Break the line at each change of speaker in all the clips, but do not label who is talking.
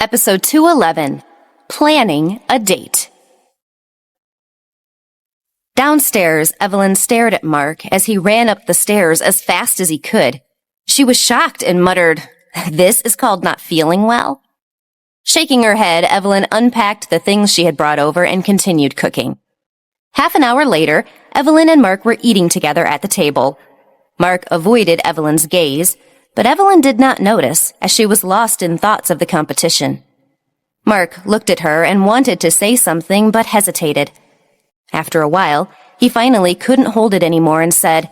Episode 211, Planning a Date. Downstairs, Evelyn stared at Mark as he ran up the stairs as fast as he could. She was shocked and muttered, "This is called not feeling well?" Shaking her head, Evelyn unpacked the things she had brought over and continued cooking. Half an hour later, Evelyn and Mark were eating together at the table. Mark avoided Evelyn's gaze, but Evelyn did not notice, as she was lost in thoughts of the competition. Mark looked at her and wanted to say something, but hesitated. After a while, he finally couldn't hold it anymore and said,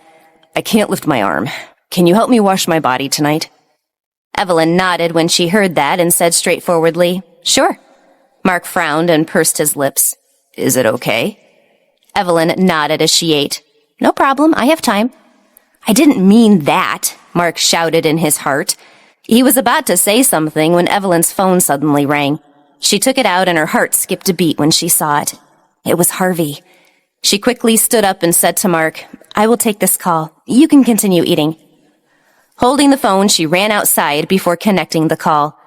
"I can't lift my arm. Can you help me wash my body tonight?" Evelyn nodded when she heard that and said straightforwardly, "Sure." Mark frowned and pursed his lips. "Is it okay?" Evelyn nodded as she ate. "No problem, I have time." "I didn't mean that," Mark shouted in his heart. He was about to say something when Evelyn's phone suddenly rang. She took it out and her heart skipped a beat when she saw it. It was Harvey. She quickly stood up and said to Mark, "I will take this call. You can continue eating." Holding the phone, she ran outside before connecting the call.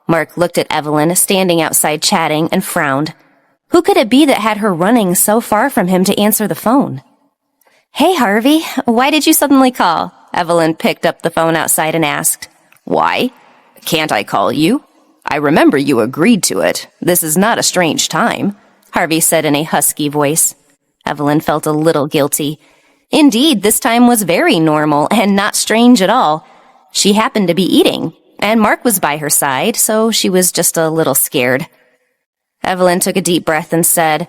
Mark looked at Evelyn, standing outside chatting, and frowned. Who could it be that had her running so far from him to answer the phone? "Hey, Harvey, why did you suddenly call?" Evelyn picked up the phone outside and asked. "Why? Can't I call you? I remember you agreed to it. This is not a strange time," Harvey said in a husky voice. Evelyn felt a little guilty. Indeed, this time was very normal and not strange at all. She happened to be eating, and Mark was by her side, so she was just a little scared. Evelyn took a deep breath and said,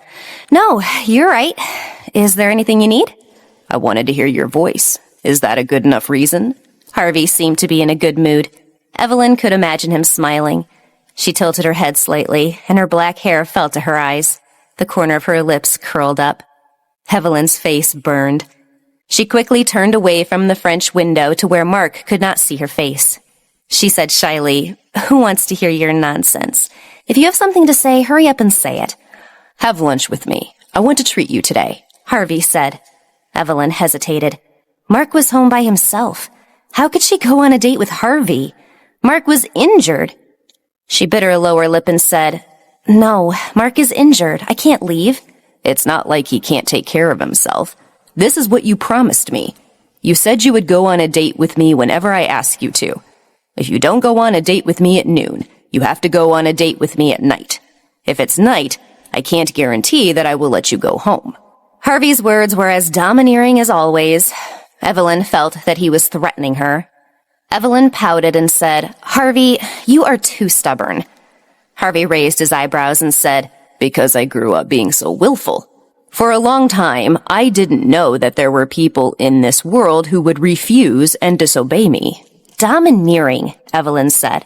"No, you're right. Is there anything you need?" "I wanted to hear your voice. Is that a good enough reason?" Harvey seemed to be in a good mood. Evelyn could imagine him smiling. She tilted her head slightly, and her black hair fell to her eyes. The corner of her lips curled up. Evelyn's face burned. She quickly turned away from the French window to where Mark could not see her face. She said shyly, "Who wants to hear your nonsense? If you have something to say, hurry up and say it." "Have lunch with me. I want to treat you today," Harvey said. Evelyn hesitated. Mark was home by himself. How could she go on a date with Harvey? Mark was injured. She bit her lower lip and said, "No, Mark is injured. I can't leave." "It's not like he can't take care of himself. This is what you promised me. You said you would go on a date with me whenever I ask you to. If you don't go on a date with me at noon, you have to go on a date with me at night. If it's night, I can't guarantee that I will let you go home." Harvey's words were as domineering as always. Evelyn felt that he was threatening her. Evelyn pouted and said, "Harvey, you are too stubborn." Harvey raised his eyebrows and said, "Because I grew up being so willful. For a long time, I didn't know that there were people in this world who would refuse and disobey me." "Domineering," Evelyn said.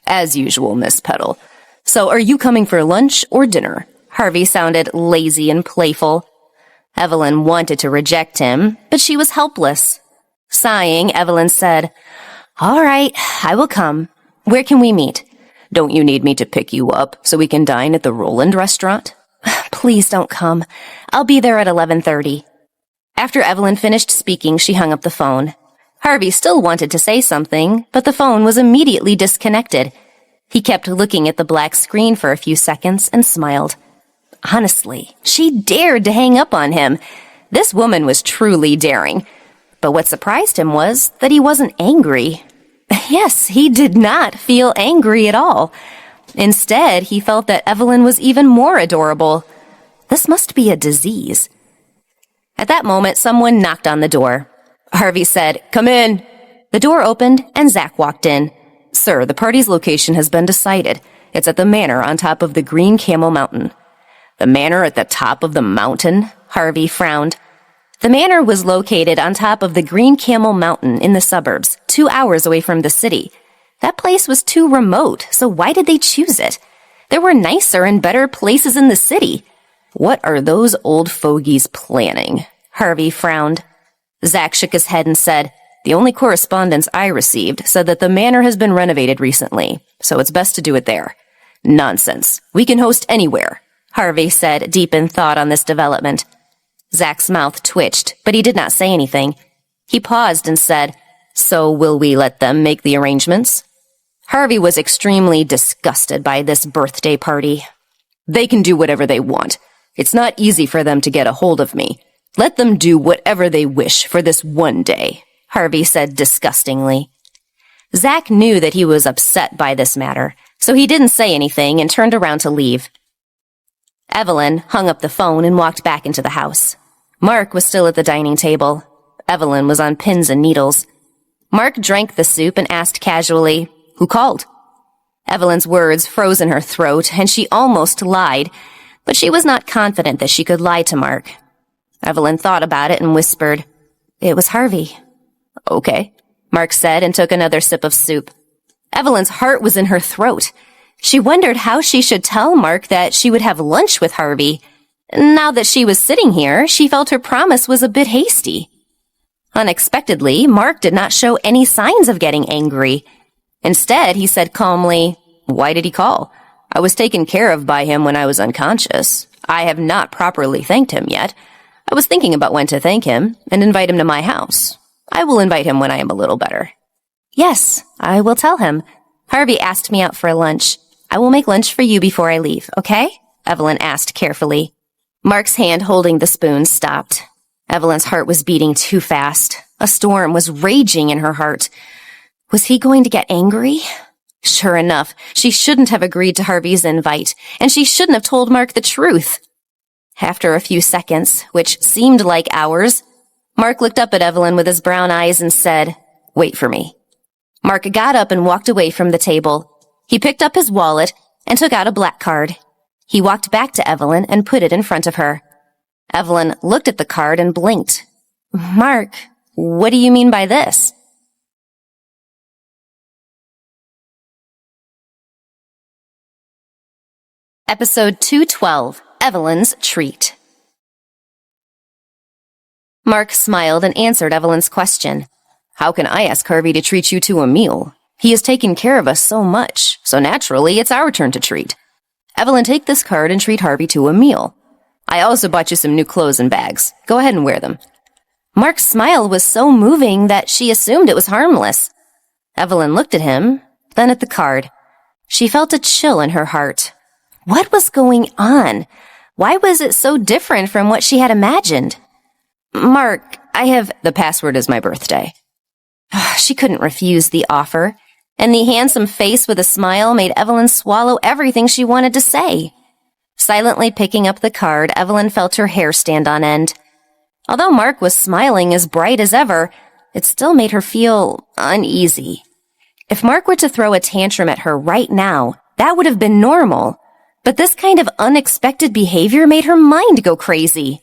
"As usual, Miss Petal. So are you coming for lunch or dinner?" Harvey sounded lazy and playful. Evelyn wanted to reject him, but she was helpless. Sighing, Evelyn said, "All right, I will come. Where can we meet?" "Don't you need me to pick you up so we can dine at the Roland restaurant?" "Please don't come. I'll be there at 11:30. After Evelyn finished speaking, she hung up the phone. Harvey still wanted to say something, but the phone was immediately disconnected. He kept looking at the black screen for a few seconds and smiled. Honestly, she dared to hang up on him. This woman was truly daring. But what surprised him was that he wasn't angry. Yes, he did not feel angry at all. Instead, he felt that Evelyn was even more adorable. This must be a disease. At that moment, someone knocked on the door. Harvey said, "Come in." The door opened, and Zach walked in. "Sir, the party's location has been decided. It's at the manor on top of the Green Camel Mountain." "The manor at the top of the mountain?" Harvey frowned. The manor was located on top of the Green Camel Mountain in the suburbs, 2 hours away from the city. That place was too remote, so why did they choose it? There were nicer and better places in the city. "What are those old fogies planning?" Harvey frowned. Zach shook his head and said, "The only correspondence I received said that the manor has been renovated recently, so it's best to do it there." "Nonsense. We can host anywhere," Harvey said, deep in thought on this development. Zach's mouth twitched, but he did not say anything. He paused and said, "So will we let them make the arrangements?" Harvey was extremely disgusted by this birthday party. They can do whatever they want. It's not easy for them to get a hold of me. Let them do whatever they wish for this one day, Harvey said disgustingly. Zach knew that he was upset by this matter, so he didn't say anything and turned around to leave. Evelyn hung up the phone and walked back into the house. Mark was still at the dining table. Evelyn was on pins and needles. Mark drank the soup and asked casually, "Who called?" Evelyn's words froze in her throat, and she almost lied, but she was not confident that she could lie to Mark. Evelyn thought about it and whispered, "It was Harvey." "Okay," Mark said and took another sip of soup. Evelyn's heart was in her throat. She wondered how she should tell Mark that she would have lunch with Harvey. Now that she was sitting here, she felt her promise was a bit hasty. Unexpectedly, Mark did not show any signs of getting angry. Instead, he said calmly, "Why did he call? I was taken care of by him when I was unconscious. I have not properly thanked him yet. I was thinking about when to thank him and invite him to my house. I will invite him when I am a little better." "Yes, I will tell him. Harvey asked me out for lunch. I will make lunch for you before I leave, okay?" Evelyn asked carefully. Mark's hand holding the spoon stopped. Evelyn's heart was beating too fast. A storm was raging in her heart. Was he going to get angry? Sure enough, she shouldn't have agreed to Harvey's invite, and she shouldn't have told Mark the truth. After a few seconds, which seemed like hours, Mark looked up at Evelyn with his brown eyes and said, "Wait for me." Mark got up and walked away from the table. He picked up his wallet and took out a black card. He walked back to Evelyn and put it in front of her. Evelyn looked at the card and blinked. "Mark, what do you mean by this?" Episode 212, Evelyn's Treat. Mark smiled and answered Evelyn's question. "How can I ask Harvey to treat you to a meal? He has taken care of us so much, so naturally it's our turn to treat. Evelyn, take this card and treat Harvey to a meal. I also bought you some new clothes and bags. Go ahead and wear them." Mark's smile was so moving that she assumed it was harmless. Evelyn looked at him, then at the card. She felt a chill in her heart. What was going on? Why was it so different from what she had imagined? "Mark, the password is my birthday." She couldn't refuse the offer, and the handsome face with a smile made Evelyn swallow everything she wanted to say. Silently picking up the card, Evelyn felt her hair stand on end. Although Mark was smiling as bright as ever, it still made her feel uneasy. If Mark were to throw a tantrum at her right now, that would have been normal. But this kind of unexpected behavior made her mind go crazy.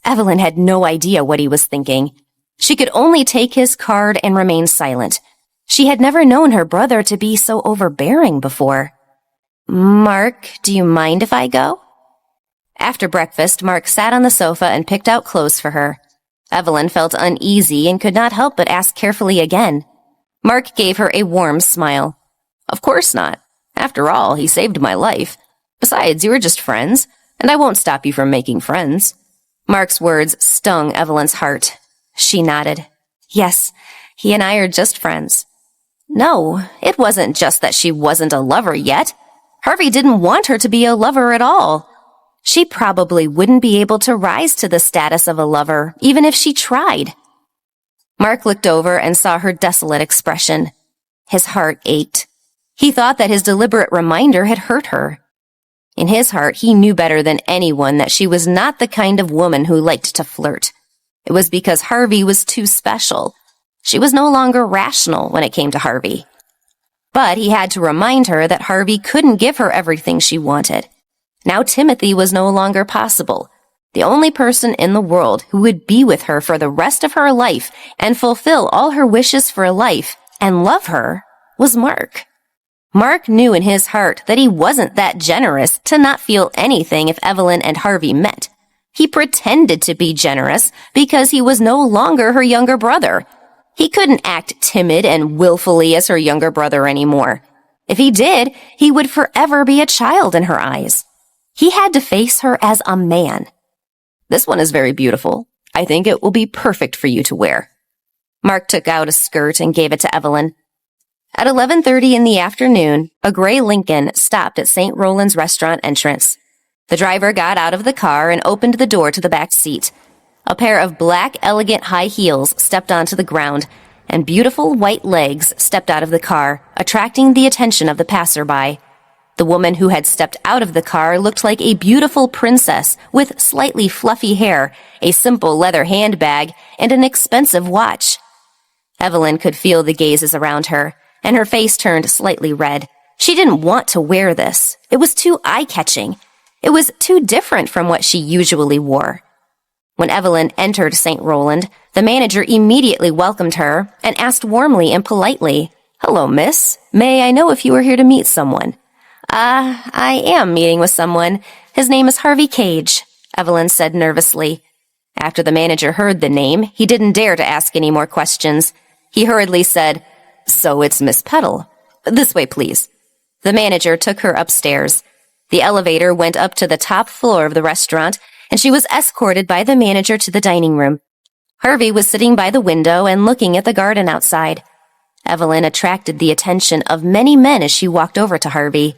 Evelyn had no idea what he was thinking. She could only take his card and remain silent. She had never known her brother to be so overbearing before. "Mark, do you mind if I go?" After breakfast, Mark sat on the sofa and picked out clothes for her. Evelyn felt uneasy and could not help but ask carefully again. Mark gave her a warm smile. "Of course not. After all, he saved my life. Besides, you were just friends, and I won't stop you from making friends." Mark's words stung Evelyn's heart. She nodded. "Yes, he and I are just friends." No, it wasn't just that she wasn't a lover yet. Harvey didn't want her to be a lover at all. She probably wouldn't be able to rise to the status of a lover, even if she tried. Mark looked over and saw her desolate expression. His heart ached. He thought that his deliberate reminder had hurt her. In his heart, he knew better than anyone that she was not the kind of woman who liked to flirt. It was because Harvey was too special. She was no longer rational when it came to Harvey. But he had to remind her that Harvey couldn't give her everything she wanted. Now Timothy was no longer possible. The only person in the world who would be with her for the rest of her life and fulfill all her wishes for life and love her was Mark. Mark knew in his heart that he wasn't that generous to not feel anything if Evelyn and Harvey met. He pretended to be generous because he was no longer her younger brother. He couldn't act timid and willfully as her younger brother anymore. If he did, he would forever be a child in her eyes. He had to face her as a man. "This one is very beautiful. I think it will be perfect for you to wear." Mark took out a skirt and gave it to Evelyn. At 11:30 in the afternoon, a gray Lincoln stopped at St. Roland's restaurant entrance. The driver got out of the car and opened the door to the back seat. A pair of black, elegant high heels stepped onto the ground, and beautiful white legs stepped out of the car, attracting the attention of the passerby. The woman who had stepped out of the car looked like a beautiful princess with slightly fluffy hair, a simple leather handbag, and an expensive watch. Evelyn could feel the gazes around her, and her face turned slightly red. She didn't want to wear this. It was too eye-catching. It was too different from what she usually wore. When Evelyn entered St. Roland, the manager immediately welcomed her and asked warmly and politely, "Hello, miss. May I know if you are here to meet someone?" I am meeting with someone. His name is Harvey Cage," Evelyn said nervously. After the manager heard the name, he didn't dare to ask any more questions. He hurriedly said, "So it's Miss Petal. This way, please." The manager took her upstairs. The elevator went up to the top floor of the restaurant, and she was escorted by the manager to the dining room. Harvey was sitting by the window and looking at the garden outside. Evelyn attracted the attention of many men as she walked over to Harvey.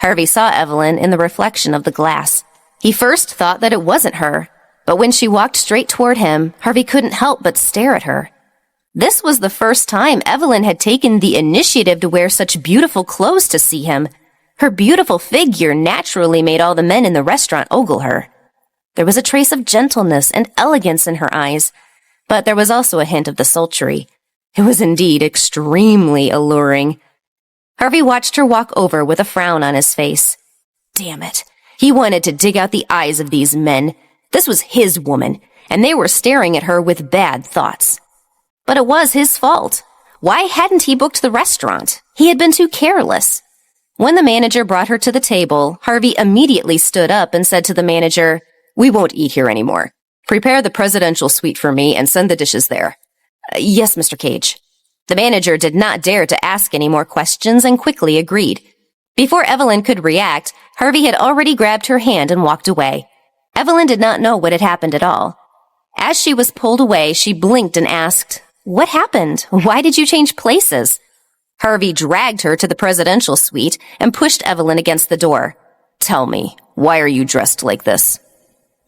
Harvey saw Evelyn in the reflection of the glass. He first thought that it wasn't her, but when she walked straight toward him, Harvey couldn't help but stare at her. This was the first time Evelyn had taken the initiative to wear such beautiful clothes to see him. Her beautiful figure naturally made all the men in the restaurant ogle her. There was a trace of gentleness and elegance in her eyes, but there was also a hint of the sultry. It was indeed extremely alluring. Harvey watched her walk over with a frown on his face. Damn it. He wanted to dig out the eyes of these men. This was his woman, and they were staring at her with bad thoughts. But it was his fault. Why hadn't he booked the restaurant? He had been too careless. When the manager brought her to the table, Harvey immediately stood up and said to the manager, "We won't eat here anymore. Prepare the presidential suite for me and send the dishes there." Yes, Mr. Cage." The manager did not dare to ask any more questions and quickly agreed. Before Evelyn could react, Harvey had already grabbed her hand and walked away. Evelyn did not know what had happened at all. As she was pulled away, she blinked and asked, "What happened? Why did you change places?" Harvey dragged her to the presidential suite and pushed Evelyn against the door. "Tell me, why are you dressed like this?"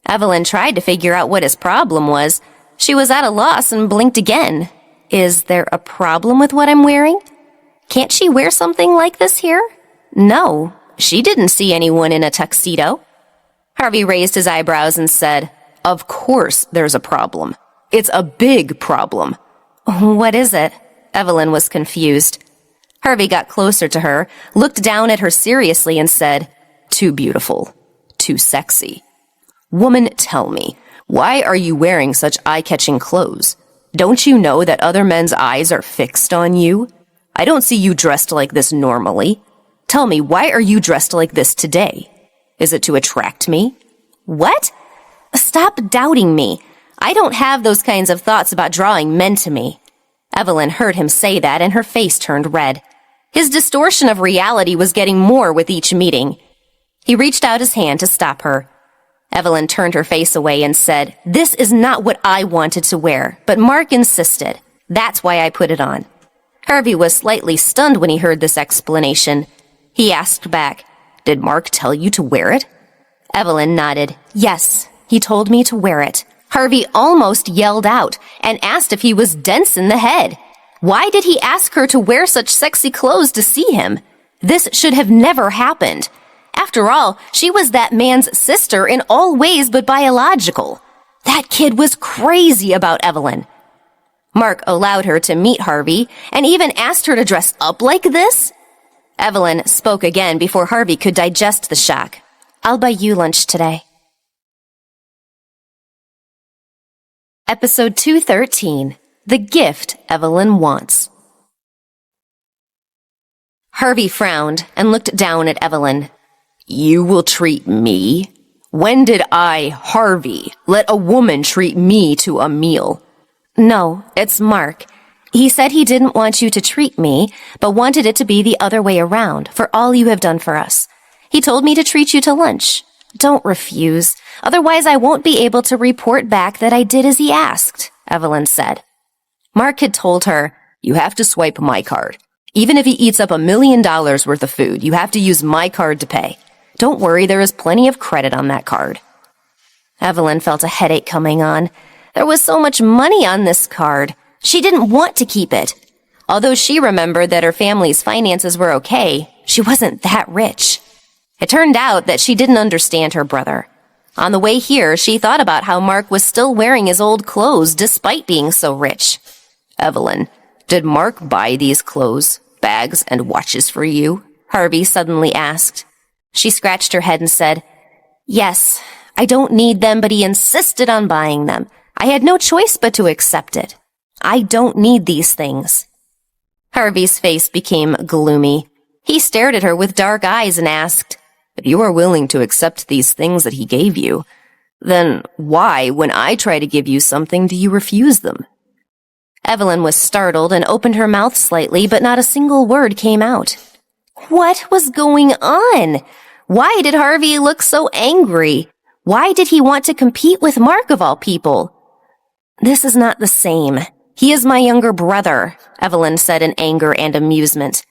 Evelyn tried to figure out what his problem was. She was at a loss and blinked again. Is there a problem with what I'm wearing? Can't she wear something like this here? No, she didn't see anyone in a tuxedo. Harvey raised his eyebrows and said, "Of course there's a problem. It's a big problem." "What is it?" Evelyn was confused. Harvey got closer to her, looked down at her seriously and said, "Too beautiful. Too sexy. Woman, tell me, why are you wearing such eye-catching clothes? Don't you know that other men's eyes are fixed on you? I don't see you dressed like this normally. Tell me, why are you dressed like this today? Is it to attract me?" "What? Stop doubting me. I don't have those kinds of thoughts about drawing men to me." Evelyn heard him say that and her face turned red. His distortion of reality was getting more with each meeting. He reached out his hand to stop her. Evelyn turned her face away and said, "This is not what I wanted to wear, but Mark insisted. That's why I put it on." Harvey was slightly stunned when he heard this explanation. He asked back, "Did Mark tell you to wear it?" Evelyn nodded. "Yes, he told me to wear it." Harvey almost yelled out and asked if he was dense in the head. Why did he ask her to wear such sexy clothes to see him? This should have never happened. After all, she was that man's sister in all ways but biological. That kid was crazy about Evelyn. Mark allowed her to meet Harvey and even asked her to dress up like this? Evelyn spoke again before Harvey could digest the shock. "I'll buy you lunch today." Episode 213, The Gift Evelyn Wants. Harvey frowned and looked down at Evelyn. "You will treat me? When did I, Harvey, let a woman treat me to a meal?" "No, it's Mark. He said he didn't want you to treat me, but wanted it to be the other way around for all you have done for us. He told me to treat you to lunch. Don't refuse. Otherwise, I won't be able to report back that I did as he asked," Evelyn said. Mark had told her, "You have to swipe my card. Even if he eats up $1 million worth of food, you have to use my card to pay. Don't worry, there is plenty of credit on that card. Evelyn felt a headache coming on. There was so much money on this card. She didn't want to keep it. Although she remembered that her family's finances were okay, she wasn't that rich. It turned out that she didn't understand her brother. On the way here, she thought about how Mark was still wearing his old clothes despite being so rich. Evelyn, did Mark buy these clothes, bags, and watches for you? Harvey suddenly asked. She scratched her head and said, Yes, I don't need them, but he insisted on buying them. I had no choice but to accept it. I don't need these things. Harvey's face became gloomy. He stared at her with dark eyes and asked, If you are willing to accept these things that he gave you, then why, when I try to give you something, do you refuse them? Evelyn was startled and opened her mouth slightly, but not a single word came out. What was going on? Why did Harvey look so angry? Why did he want to compete with Mark of all people? This is not the same. He is my younger brother, Evelyn said in anger and amusement.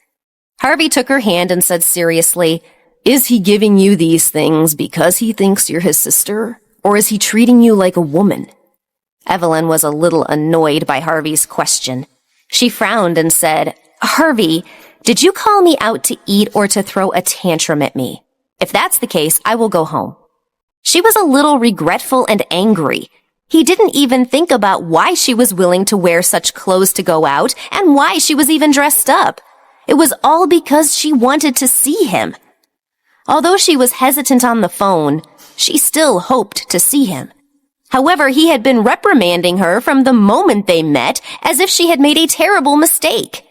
Harvey took her hand and said seriously, Is he giving you these things because he thinks you're his sister? Or is he treating you like a woman? Evelyn was a little annoyed by Harvey's question. She frowned and said, Harvey, did you call me out to eat or to throw a tantrum at me? If that's the case, I will go home. She was a little regretful and angry. He didn't even think about why she was willing to wear such clothes to go out and why she was even dressed up. It was all because she wanted to see him. Although she was hesitant on the phone, she still hoped to see him. However, he had been reprimanding her from the moment they met as if she had made a terrible mistake.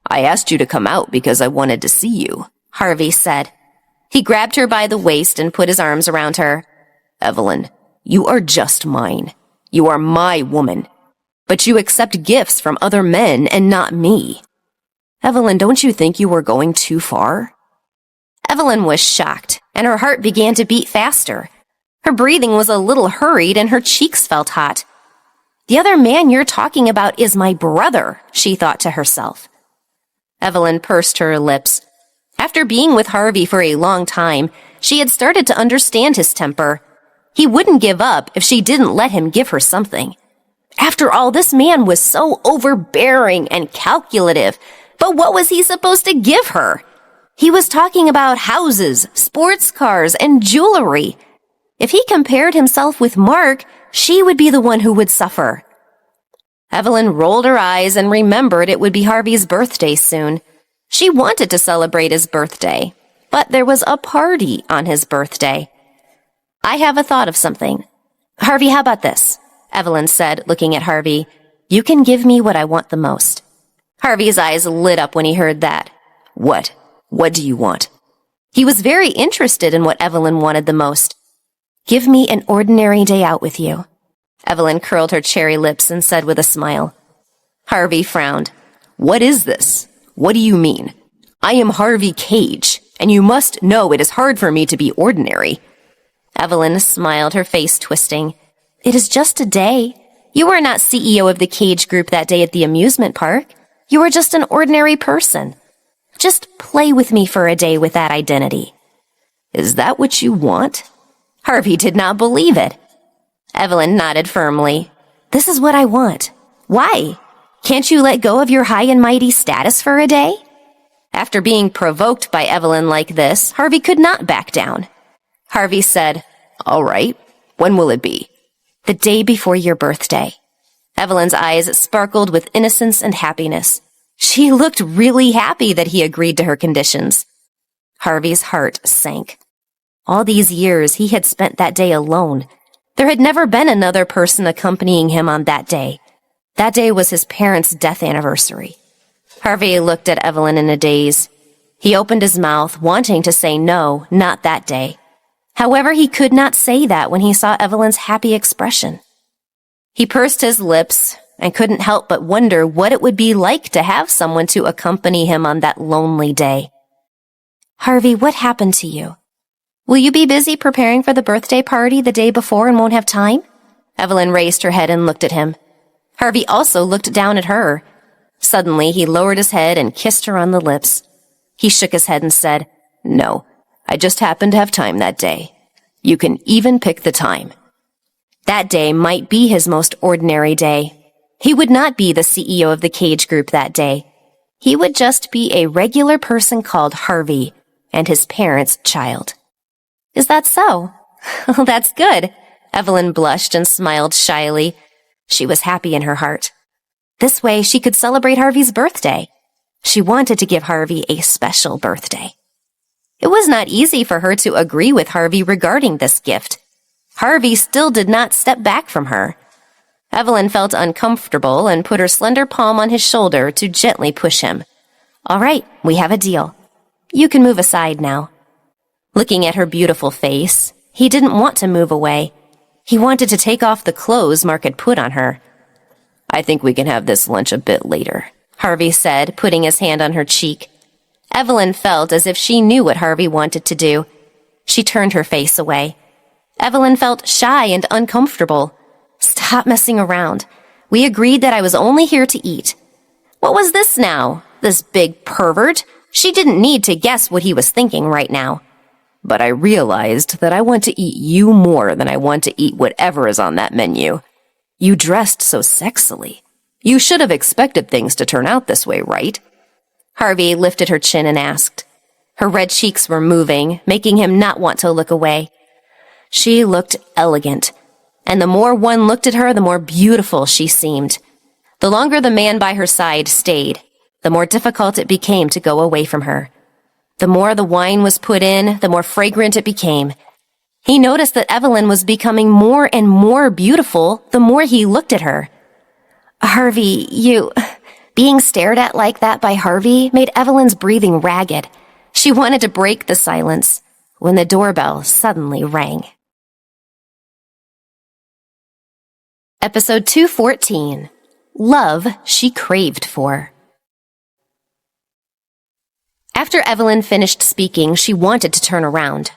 I asked you to come out because I wanted to see you, Harvey said. He grabbed her by the waist and put his arms around her. Evelyn, you are just mine. You are my woman. But you accept gifts from other men and not me. Evelyn, don't you think you were going too far? Evelyn was shocked, and her heart began to beat faster. Her breathing was a little hurried, and her cheeks felt hot. The other man you're talking about is my brother, she thought to herself. Evelyn pursed her lips. After being with Harvey for a long time, she had started to understand his temper. He wouldn't give up if she didn't let him give her something. After all, this man was so overbearing and calculative. But what was he supposed to give her? He was talking about houses, sports cars, and jewelry. If he compared himself with Mark, she would be the one who would suffer. Evelyn rolled her eyes and remembered it would be Harvey's birthday soon. She wanted to celebrate his birthday, but there was a party on his birthday. I have a thought of something. Harvey, how about this? Evelyn said, looking at Harvey. You can give me what I want the most. Harvey's eyes lit up when he heard that. What? What do you want? He was very interested in what Evelyn wanted the most. Give me an ordinary day out with you. Evelyn curled her cherry lips and said with a smile. Harvey frowned. What is this? What do you mean? I am Harvey Cage, and you must know it is hard for me to be ordinary. Evelyn smiled, her face twisting. It is just a day. You were not CEO of the Cage Group that day at the amusement park. You were just an ordinary person. Just play with me for a day with that identity. Is that what you want? Harvey did not believe it. Evelyn nodded firmly. This is what I want. Why? Can't you let go of your high and mighty status for a day? After being provoked by Evelyn like this, Harvey could not back down. Harvey said, All right, when will it be? The day before your birthday. Evelyn's eyes sparkled with innocence and happiness. She looked really happy that he agreed to her conditions. Harvey's heart sank. All these years he had spent that day alone. There had never been another person accompanying him on that day. That day was his parents' death anniversary. Harvey looked at Evelyn in a daze. He opened his mouth, wanting to say no, not that day. However, he could not say that when he saw Evelyn's happy expression. He pursed his lips and couldn't help but wonder what it would be like to have someone to accompany him on that lonely day. Harvey, what happened to you? Will you be busy preparing for the birthday party the day before and won't have time? Evelyn raised her head and looked at him. Harvey also looked down at her. Suddenly, he lowered his head and kissed her on the lips. He shook his head and said, "No, I just happened to have time that day. You can even pick the time." That day might be his most ordinary day. He would not be the CEO of the Cage Group that day. He would just be a regular person called Harvey and his parents' child. "Is that so?" "Oh, that's good." Evelyn blushed and smiled shyly. She was happy in her heart. This way, she could celebrate Harvey's birthday. She wanted to give Harvey a special birthday. It was not easy for her to agree with Harvey regarding this gift. Harvey still did not step back from her. Evelyn felt uncomfortable and put her slender palm on his shoulder to gently push him. "All right, we have a deal. You can move aside now." Looking at her beautiful face, he didn't want to move away. He wanted to take off the clothes Mark had put on her. "I think we can have this lunch a bit later," Harvey said, putting his hand on her cheek. Evelyn felt as if she knew what Harvey wanted to do. She turned her face away. Evelyn felt shy and uncomfortable. "Stop messing around. We agreed that I was only here to eat." What was this now? This big pervert? She didn't need to guess what he was thinking right now. "But I realized that I want to eat you more than I want to eat whatever is on that menu. You dressed so sexily. You should have expected things to turn out this way, right?" Harvey lifted her chin and asked. Her red cheeks were moving, making him not want to look away. She looked elegant, and the more one looked at her, the more beautiful she seemed. The longer the man by her side stayed, the more difficult it became to go away from her. The more the wine was put in, the more fragrant it became. He noticed that Evelyn was becoming more and more beautiful the more he looked at her. "Harvey, you..." Being stared at like that by Harvey made Evelyn's breathing ragged. She wanted to break the silence when the doorbell suddenly rang. Episode 214. Love She Craved For. After Evelyn finished speaking, she wanted to turn around.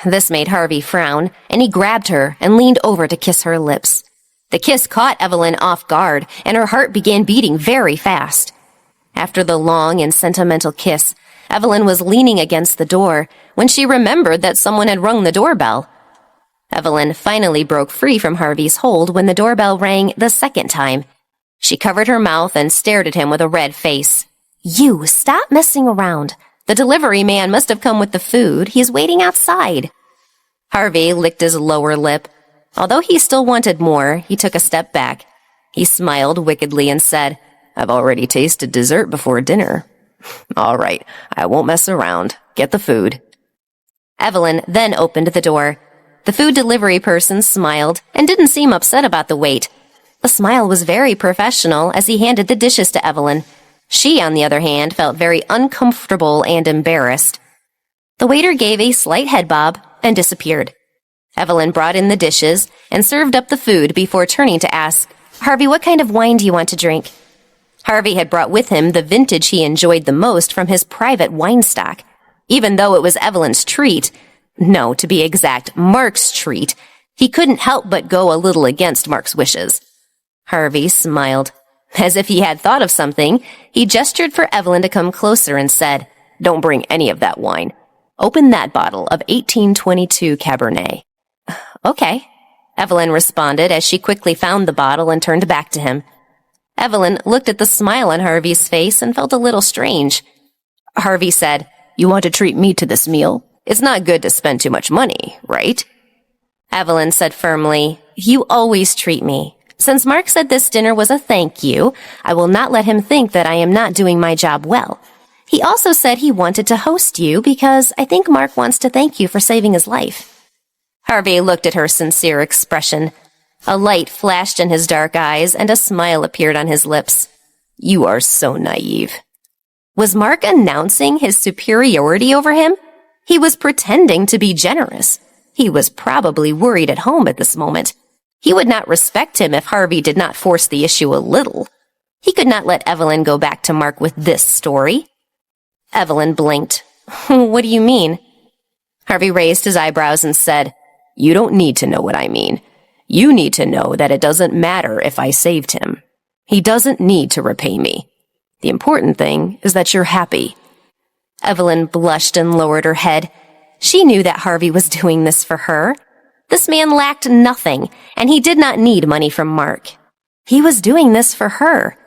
This made Harvey frown, and he grabbed her and leaned over to kiss her lips. The kiss caught Evelyn off guard, and her heart began beating very fast. After the long and sentimental kiss, Evelyn was leaning against the door when she remembered that someone had rung the doorbell. Evelyn finally broke free from Harvey's hold when the doorbell rang the second time. She covered her mouth and stared at him with a red face. "You, stop messing around. The delivery man must have come with the food. He's waiting outside." Harvey licked his lower lip. Although he still wanted more, he took a step back. He smiled wickedly and said, "I've already tasted dessert before dinner." "All right, I won't mess around. Get the food." Evelyn then opened the door. The food delivery person smiled and didn't seem upset about the wait. The smile was very professional as he handed the dishes to Evelyn. She, on the other hand, felt very uncomfortable and embarrassed. The waiter gave a slight head bob and disappeared. Evelyn brought in the dishes and served up the food before turning to ask, "Harvey, what kind of wine do you want to drink?" Harvey had brought with him the vintage he enjoyed the most from his private wine stock. Even though it was Evelyn's treat, no, to be exact, Mark's treat, he couldn't help but go a little against Mark's wishes. Harvey smiled. As if he had thought of something, he gestured for Evelyn to come closer and said, "Don't bring any of that wine. Open that bottle of 1822 Cabernet." "Okay," Evelyn responded as she quickly found the bottle and turned back to him. Evelyn looked at the smile on Harvey's face and felt a little strange. Harvey said, "You want to treat me to this meal? It's not good to spend too much money, right?" Evelyn said firmly, "You always treat me. Since Mark said this dinner was a thank you, I will not let him think that I am not doing my job well. He also said he wanted to host you because I think Mark wants to thank you for saving his life." Harvey looked at her sincere expression. A light flashed in his dark eyes and a smile appeared on his lips. "You are so naive." Was Mark announcing his superiority over him? He was pretending to be generous. He was probably worried at home at this moment. He would not respect him if Harvey did not force the issue a little. He could not let Evelyn go back to Mark with this story. Evelyn blinked. "What do you mean?" Harvey raised his eyebrows and said, "You don't need to know what I mean. You need to know that it doesn't matter if I saved him. He doesn't need to repay me." The important thing is that you're happy." Evelyn blushed and lowered her head. She knew that Harvey was doing this for her. This man lacked nothing, and he did not need money from Mark. He was doing this for her.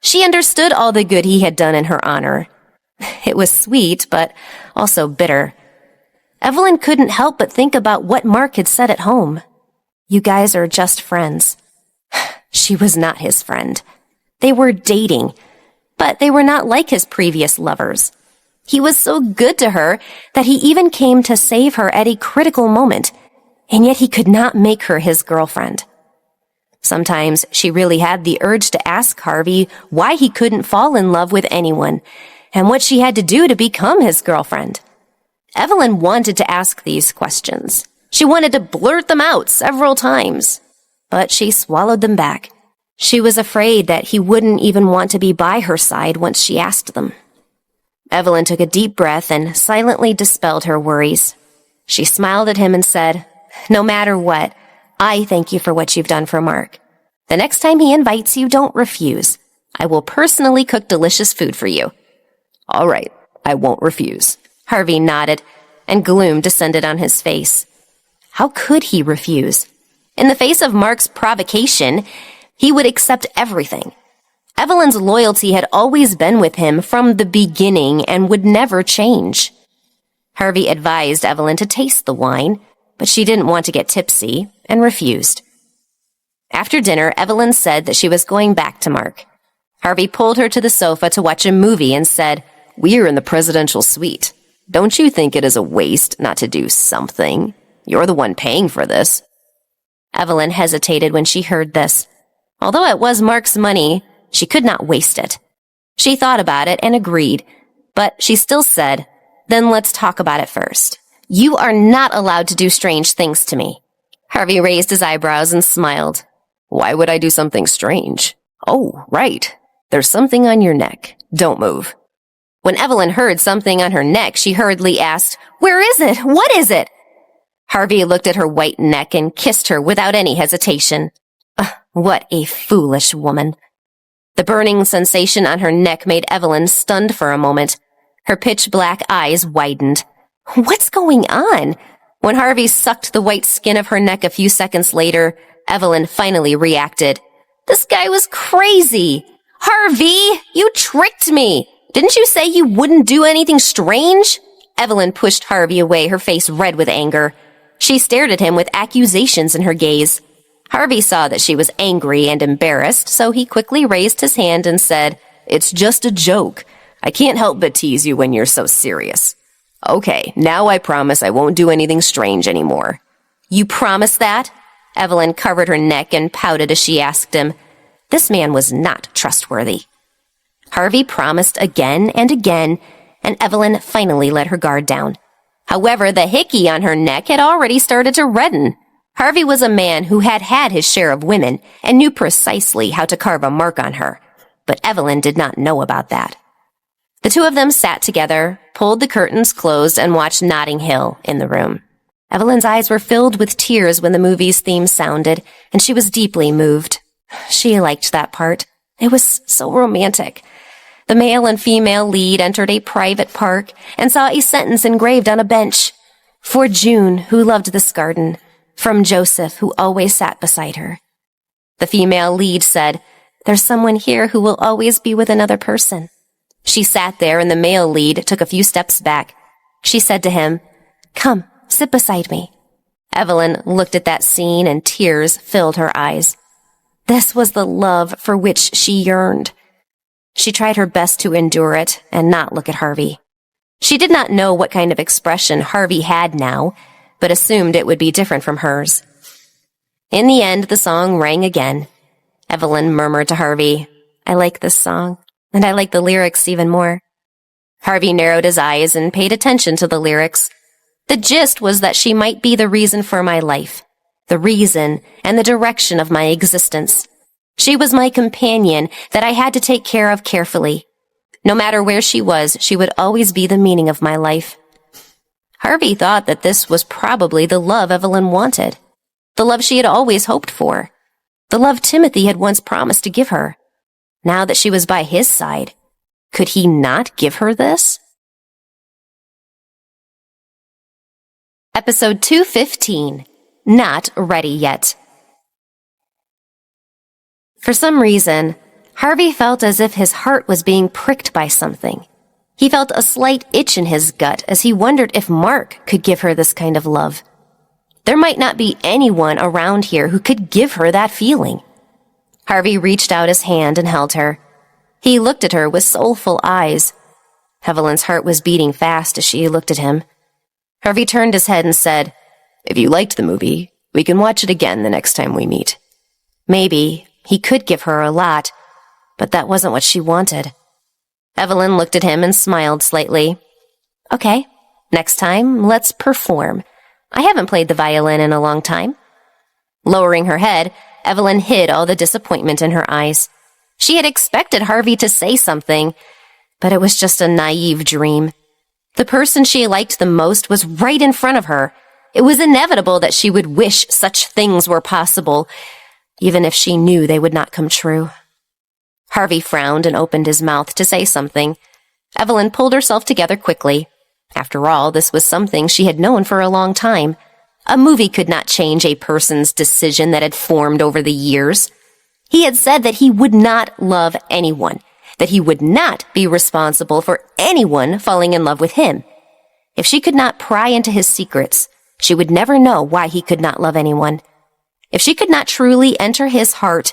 She understood all the good he had done in her honor. It was sweet, but also bitter. Evelyn couldn't help but think about what Mark had said at home. "You guys are just friends." She was not his friend. They were dating, but they were not like his previous lovers. He was so good to her that he even came to save her at a critical moment, and yet he could not make her his girlfriend. Sometimes she really had the urge to ask Harvey why he couldn't fall in love with anyone, and what she had to do to become his girlfriend. Evelyn wanted to ask these questions. She wanted to blurt them out several times, but she swallowed them back. She was afraid that he wouldn't even want to be by her side once she asked them. Evelyn took a deep breath and silently dispelled her worries. She smiled at him and said, "No matter what, I thank you for what you've done for Mark. The next time he invites you, don't refuse. I will personally cook delicious food for you." "All right, I won't refuse." Harvey nodded, and gloom descended on his face. How could he refuse? In the face of Mark's provocation, he would accept everything. Evelyn's loyalty had always been with him from the beginning and would never change. Harvey advised Evelyn to taste the wine, but she didn't want to get tipsy and refused. After dinner, Evelyn said that she was going back to Mark. Harvey pulled her to the sofa to watch a movie and said, "We're in the presidential suite. Don't you think it is a waste not to do something? You're the one paying for this." Evelyn hesitated when she heard this. Although it was Mark's money, she could not waste it. She thought about it and agreed, but she still said, "Then let's talk about it first. You are not allowed to do strange things to me." Harvey raised his eyebrows and smiled. "Why would I do something strange?" "Oh, right. There's something on your neck. Don't move." When Evelyn heard something on her neck, she hurriedly asked, "Where is it? What is it?" Harvey looked at her white neck and kissed her without any hesitation. What a foolish woman. The burning sensation on her neck made Evelyn stunned for a moment. Her pitch-black eyes widened. What's going on? When Harvey sucked the white skin of her neck a few seconds later, Evelyn finally reacted. "This guy was crazy! Harvey, you tricked me! Didn't you say you wouldn't do anything strange?" Evelyn pushed Harvey away, her face red with anger. She stared at him with accusations in her gaze. Harvey saw that she was angry and embarrassed, so he quickly raised his hand and said, "It's just a joke. I can't help but tease you when you're so serious. Okay, now I promise I won't do anything strange anymore." "You promise that?" Evelyn covered her neck and pouted as she asked him. This man was not trustworthy. Harvey promised again and again, and Evelyn finally let her guard down. However, the hickey on her neck had already started to redden. Harvey was a man who had had his share of women and knew precisely how to carve a mark on her, but Evelyn did not know about that. The two of them sat together, pulled the curtains closed, and watched Notting Hill in the room. Evelyn's eyes were filled with tears when the movie's theme sounded, and she was deeply moved. She liked that part. It was so romantic. The male and female lead entered a private park and saw a sentence engraved on a bench. "For June, who loved this garden. From Joseph, who always sat beside her." The female lead said, "There's someone here who will always be with another person." She sat there and the male lead took a few steps back. She said to him, "Come, sit beside me." Evelyn looked at that scene and tears filled her eyes. This was the love for which she yearned. She tried her best to endure it and not look at Harvey. She did not know what kind of expression Harvey had now, but assumed it would be different from hers. In the end, the song rang again. Evelyn murmured to Harvey, "I like this song, and I like the lyrics even more." Harvey narrowed his eyes and paid attention to the lyrics. The gist was that she might be the reason for my life, the reason and the direction of my existence. She was my companion that I had to take care of carefully. No matter where she was, she would always be the meaning of my life. Harvey thought that this was probably the love Evelyn wanted, the love she had always hoped for, the love Timothy had once promised to give her. Now that she was by his side, Could he not give her this? Episode 215. Not Ready Yet. For some reason, Harvey felt as if his heart was being pricked by something. He felt a slight itch in his gut as he wondered if Mark could give her this kind of love. There might not be anyone around here who could give her that feeling. Harvey reached out his hand and held her. He looked at her with soulful eyes. Evelyn's heart was beating fast as she looked at him. Harvey turned his head and said, "If you liked the movie, we can watch it again the next time we meet." Maybe he could give her a lot, but that wasn't what she wanted. Evelyn looked at him and smiled slightly. "Okay, next time, let's perform. I haven't played the violin in a long time." Lowering her head, Evelyn hid all the disappointment in her eyes. She had expected Harvey to say something, but it was just a naive dream. The person she liked the most was right in front of her. It was inevitable that she would wish such things were possible, even if she knew they would not come true. Harvey frowned and opened his mouth to say something. Evelyn pulled herself together quickly. After all, this was something she had known for a long time. A movie could not change a person's decision that had formed over the years. He had said that he would not love anyone, that he would not be responsible for anyone falling in love with him. If she could not pry into his secrets, she would never know why he could not love anyone. If she could not truly enter his heart,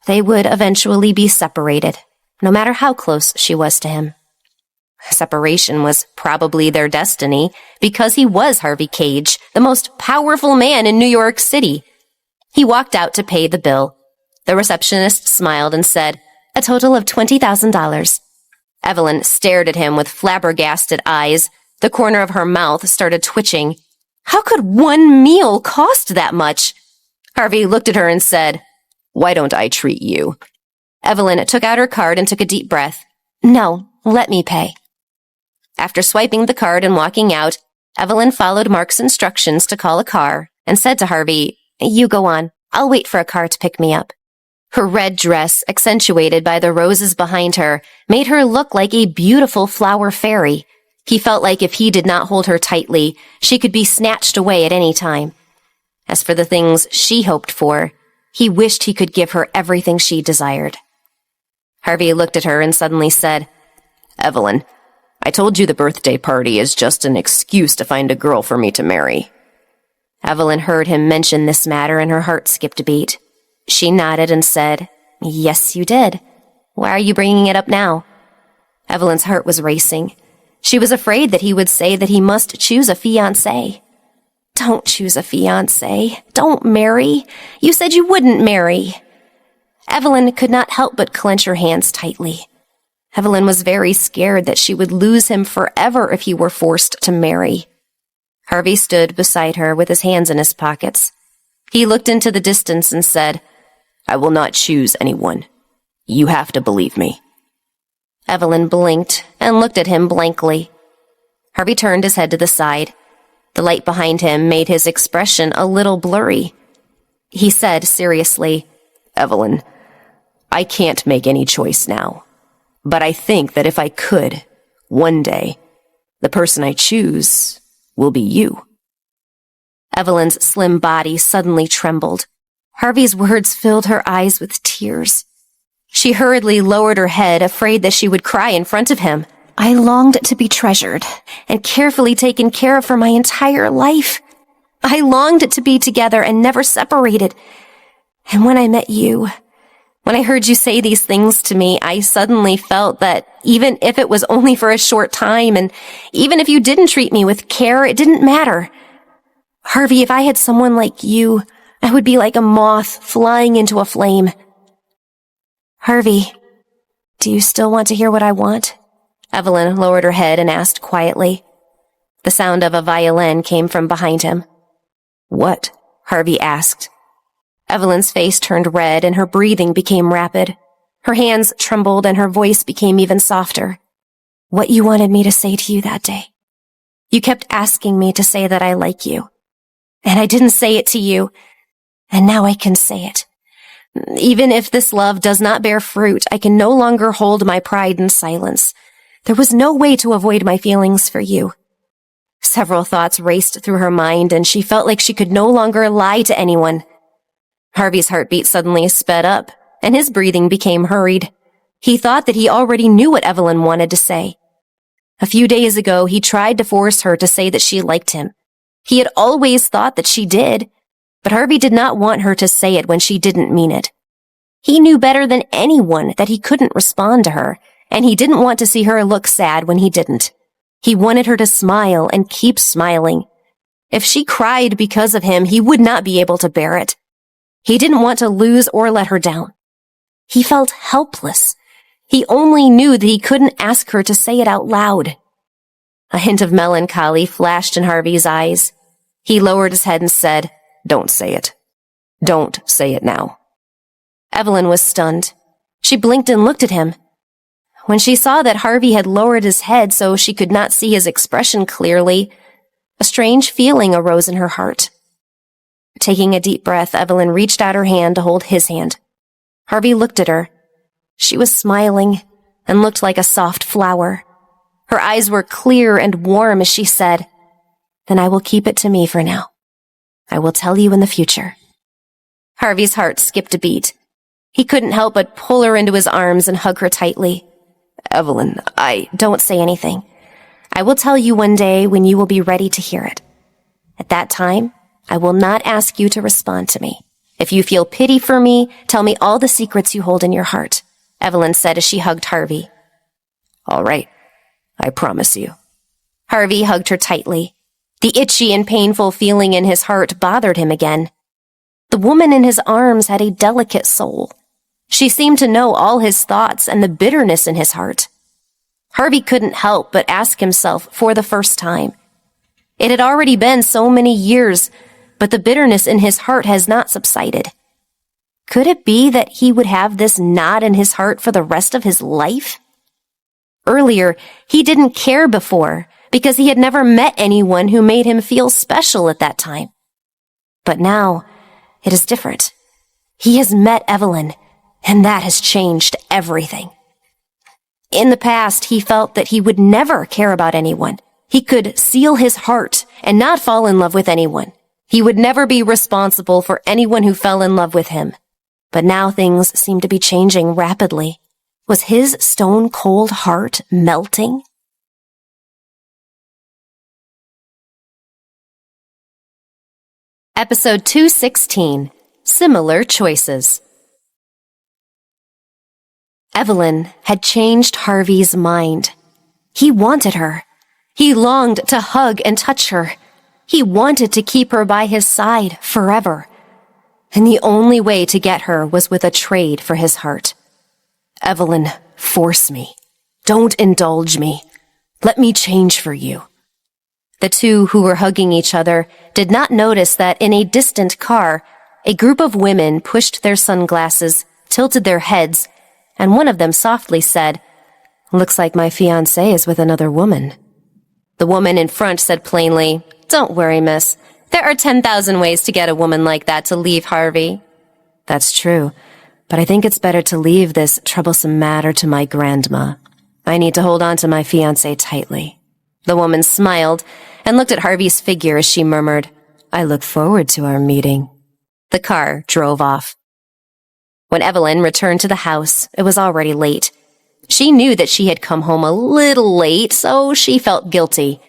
they would eventually be separated, no matter how close she was to him. Separation was probably their destiny because he was Harvey Cage, the most powerful man in New York City. He walked out to pay the bill. The receptionist smiled and said, "A total of $20,000. Evelyn stared at him with flabbergasted eyes. The corner of her mouth started twitching. How could one meal cost that much? Harvey looked at her and said, "Why don't I treat you?" Evelyn took out her card and took a deep breath. "No, let me pay." After swiping the card and walking out, Evelyn followed Mark's instructions to call a car and said to Harvey, "You go on. I'll wait for a car to pick me up." Her red dress, accentuated by the roses behind her, made her look like a beautiful flower fairy. He felt like if he did not hold her tightly, she could be snatched away at any time. As for the things she hoped for, he wished he could give her everything she desired. Harvey looked at her and suddenly said, "Evelyn, I told you the birthday party is just an excuse to find a girl for me to marry." Evelyn heard him mention this matter and her heart skipped a beat. She nodded and said, "Yes, you did. Why are you bringing it up now?" Evelyn's heart was racing. She was afraid that he would say that he must choose a fiancé. "Don't choose a fiancé. Don't marry. You said you wouldn't marry." Evelyn could not help but clench her hands tightly. Evelyn was very scared that she would lose him forever if he were forced to marry. Harvey stood beside her with his hands in his pockets. He looked into the distance and said, "I will not choose anyone. You have to believe me." Evelyn blinked and looked at him blankly. Harvey turned his head to the side. The light behind him made his expression a little blurry. He said seriously, "Evelyn, I can't make any choice now. But I think that if I could, one day, the person I choose will be you." Evelyn's slim body suddenly trembled. Harvey's words filled her eyes with tears. She hurriedly lowered her head, afraid that she would cry in front of him. "I longed to be treasured and carefully taken care of for my entire life. I longed to be together and never separated. And when I met you, when I heard you say these things to me, I suddenly felt that even if it was only for a short time, and even if you didn't treat me with care, it didn't matter. Harvey, if I had someone like you, I would be like a moth flying into a flame." "Harvey, do you still want to hear what I want?" Evelyn lowered her head and asked quietly. The sound of a violin came from behind him. "What?" Harvey asked. Evelyn's face turned red and her breathing became rapid. Her hands trembled and her voice became even softer. "What you wanted me to say to you that day. You kept asking me to say that I like you. And I didn't say it to you. And now I can say it. Even if this love does not bear fruit, I can no longer hold my pride in silence. There was no way to avoid my feelings for you. Several thoughts raced through her mind, and she felt like she could no longer lie to anyone. Harvey's heartbeat suddenly sped up, and his breathing became hurried. He thought that he already knew what Evelyn wanted to say. A few days ago, he tried to force her to say that she liked him. He had always thought that she did, but Harvey did not want her to say it when she didn't mean it. He knew better than anyone that he couldn't respond to her, and he didn't want to see her look sad when he didn't. He wanted her to smile and keep smiling. If she cried because of him, he would not be able to bear it. He didn't want to lose or let her down. He felt helpless. He only knew that he couldn't ask her to say it out loud. A hint of melancholy flashed in Harvey's eyes. He lowered his head and said, "Don't say it. Don't say it now." Evelyn was stunned. She blinked and looked at him. When she saw that Harvey had lowered his head so she could not see his expression clearly, a strange feeling arose in her heart. Taking a deep breath, Evelyn reached out her hand to hold his hand. Harvey looked at her. She was smiling and looked like a soft flower. Her eyes were clear and warm as she said, "Then I will keep it to me for now. I will tell you in the future." Harvey's heart skipped a beat. He couldn't help but pull her into his arms and hug her tightly. "Evelyn, don't say anything. I will tell you one day when you will be ready to hear it. At that time, I will not ask you to respond to me. If you feel pity for me, tell me all the secrets you hold in your heart," Evelyn said as she hugged Harvey. "All right, I promise you." Harvey hugged her tightly. The itchy and painful feeling in his heart bothered him again. The woman in his arms had a delicate soul. She seemed to know all his thoughts and the bitterness in his heart. Harvey couldn't help but ask himself for the first time. It had already been so many years, but the bitterness in his heart has not subsided. Could it be that he would have this knot in his heart for the rest of his life? Earlier, he didn't care before because he had never met anyone who made him feel special at that time. But now, it is different. He has met Evelyn, and that has changed everything. In the past, he felt that he would never care about anyone. He could seal his heart and not fall in love with anyone. He would never be responsible for anyone who fell in love with him. But now things seemed to be changing rapidly. Was his stone-cold heart melting? Episode 216, Similar Choices. Evelyn had changed Harvey's mind. He wanted her. He longed to hug and touch her. He wanted to keep her by his side forever. And the only way to get her was with a trade for his heart. "Evelyn, force me. Don't indulge me. Let me change for you." The two who were hugging each other did not notice that in a distant car, a group of women pushed their sunglasses, tilted their heads, and one of them softly said, "Looks like my fiancé is with another woman." The woman in front said plainly, "Don't worry, miss. There are 10,000 ways to get a woman like that to leave Harvey." "That's true, but I think it's better to leave this troublesome matter to my grandma. I need to hold on to my fiancé tightly." The woman smiled and looked at Harvey's figure as she murmured, "I look forward to our meeting." The car drove off. When Evelyn returned to the house, it was already late. She knew that she had come home a little late, so she felt guilty.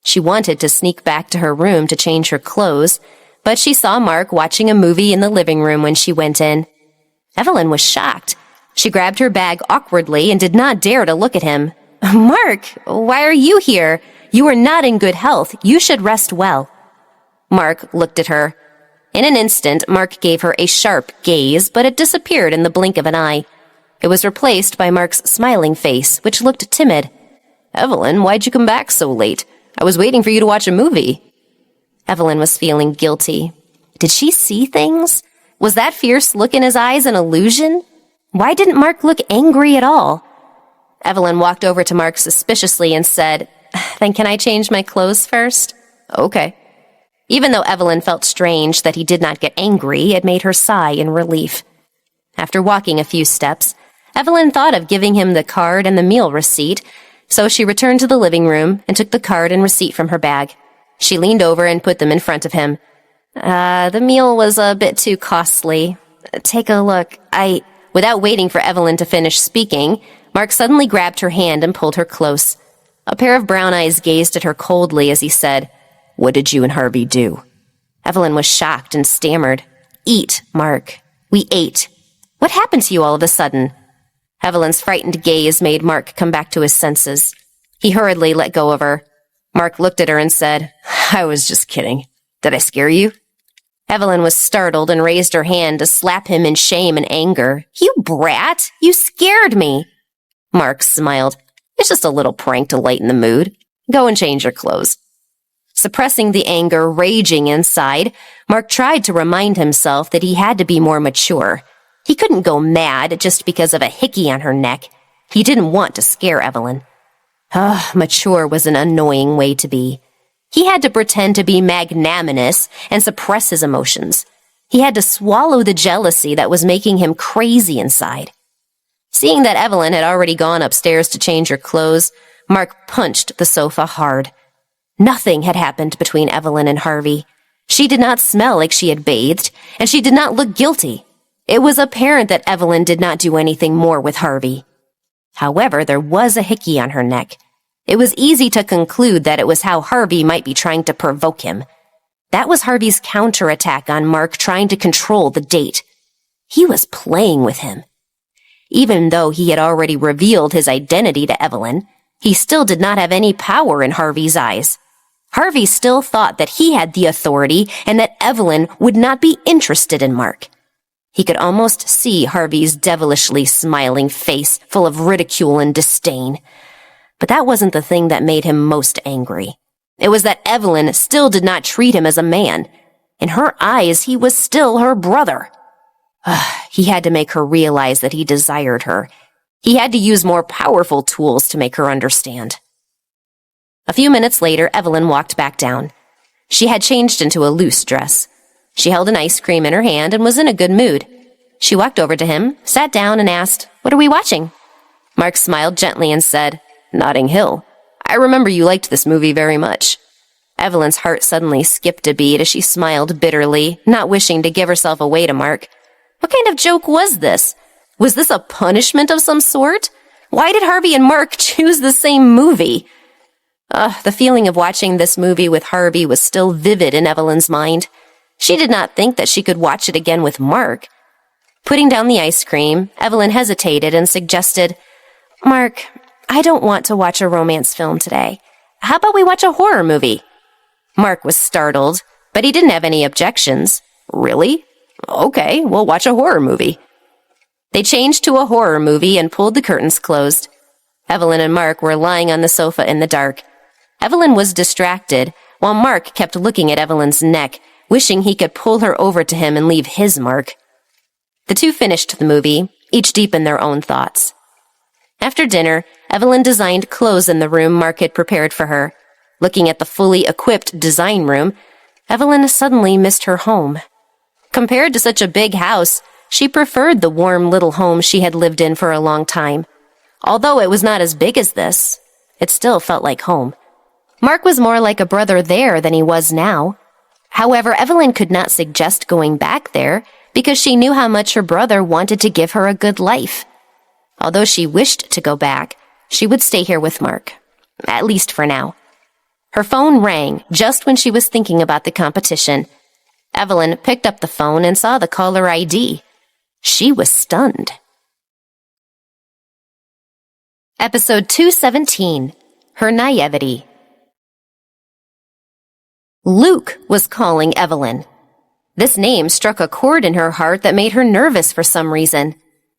She wanted to sneak back to her room to change her clothes, but she saw Mark watching a movie in the living room when she went in. Evelyn was shocked. She grabbed her bag awkwardly and did not dare to look at him. "Mark, why are you here? You are not in good health. You should rest well." Mark looked at her. In an instant, Mark gave her a sharp gaze, but it disappeared in the blink of an eye. It was replaced by Mark's smiling face, which looked timid. "Evelyn, why'd you come back so late? I was waiting for you to watch a movie." Evelyn was feeling guilty. Did she see things? Was that fierce look in his eyes an illusion? Why didn't Mark look angry at all? Evelyn walked over to Mark suspiciously and said, "Then can I change my clothes first?" "Okay." Even though Evelyn felt strange that he did not get angry, it made her sigh in relief. After walking a few steps, Evelyn thought of giving him the card and the meal receipt, so she returned to the living room and took the card and receipt from her bag. She leaned over and put them in front of him. The meal was a bit too costly. Take a look. Without waiting for Evelyn to finish speaking, Mark suddenly grabbed her hand and pulled her close. A pair of brown eyes gazed at her coldly as he said, "What did you and Harvey do?" Evelyn was shocked and stammered. "Eat, Mark. We ate. What happened to you all of a sudden?" Evelyn's frightened gaze made Mark come back to his senses. He hurriedly let go of her. Mark looked at her and said, "I was just kidding. Did I scare you?" Evelyn was startled and raised her hand to slap him in shame and anger. "You brat! You scared me!" Mark smiled. "It's just a little prank to lighten the mood. Go and change your clothes." Suppressing the anger raging inside, Mark tried to remind himself that he had to be more mature. He couldn't go mad just because of a hickey on her neck. He didn't want to scare Evelyn. Mature was an annoying way to be. He had to pretend to be magnanimous and suppress his emotions. He had to swallow the jealousy that was making him crazy inside. Seeing that Evelyn had already gone upstairs to change her clothes, Mark punched the sofa hard. Nothing had happened between Evelyn and Harvey. She did not smell like she had bathed, and she did not look guilty. It was apparent that Evelyn did not do anything more with Harvey. However, there was a hickey on her neck. It was easy to conclude that it was how Harvey might be trying to provoke him. That was Harvey's counterattack on Mark trying to control the date. He was playing with him. Even though he had already revealed his identity to Evelyn, he still did not have any power in Harvey's eyes. Harvey still thought that he had the authority and that Evelyn would not be interested in Mark. He could almost see Harvey's devilishly smiling face full of ridicule and disdain. But that wasn't the thing that made him most angry. It was that Evelyn still did not treat him as a man. In her eyes, he was still her brother. He had to make her realize that he desired her. He had to use more powerful tools to make her understand. A few minutes later, Evelyn walked back down. She had changed into a loose dress. She held an ice cream in her hand and was in a good mood. She walked over to him, sat down, and asked, "What are we watching?" Mark smiled gently and said, "Notting Hill. I remember you liked this movie very much." Evelyn's heart suddenly skipped a beat as she smiled bitterly, not wishing to give herself away to Mark. What kind of joke was this? Was this a punishment of some sort? Why did Harvey and Mark choose the same movie? The feeling of watching this movie with Harvey was still vivid in Evelyn's mind. She did not think that she could watch it again with Mark. Putting down the ice cream, Evelyn hesitated and suggested, "Mark, I don't want to watch a romance film today. How about we watch a horror movie?" Mark was startled, but he didn't have any objections. "Really? Okay, we'll watch a horror movie." They changed to a horror movie and pulled the curtains closed. Evelyn and Mark were lying on the sofa in the dark. Evelyn was distracted, while Mark kept looking at Evelyn's neck, wishing he could pull her over to him and leave his mark. The two finished the movie, each deep in their own thoughts. After dinner, Evelyn designed clothes in the room Mark had prepared for her. Looking at the fully equipped design room, Evelyn suddenly missed her home. Compared to such a big house, she preferred the warm little home she had lived in for a long time. Although it was not as big as this, it still felt like home. Mark was more like a brother there than he was now. However, Evelyn could not suggest going back there because she knew how much her brother wanted to give her a good life. Although she wished to go back, she would stay here with Mark, at least for now. Her phone rang just when she was thinking about the competition. Evelyn picked up the phone and saw the caller ID. She was stunned. Episode 217, Her Naivety. Luke was calling Evelyn. This name struck a chord in her heart that made her nervous for some reason.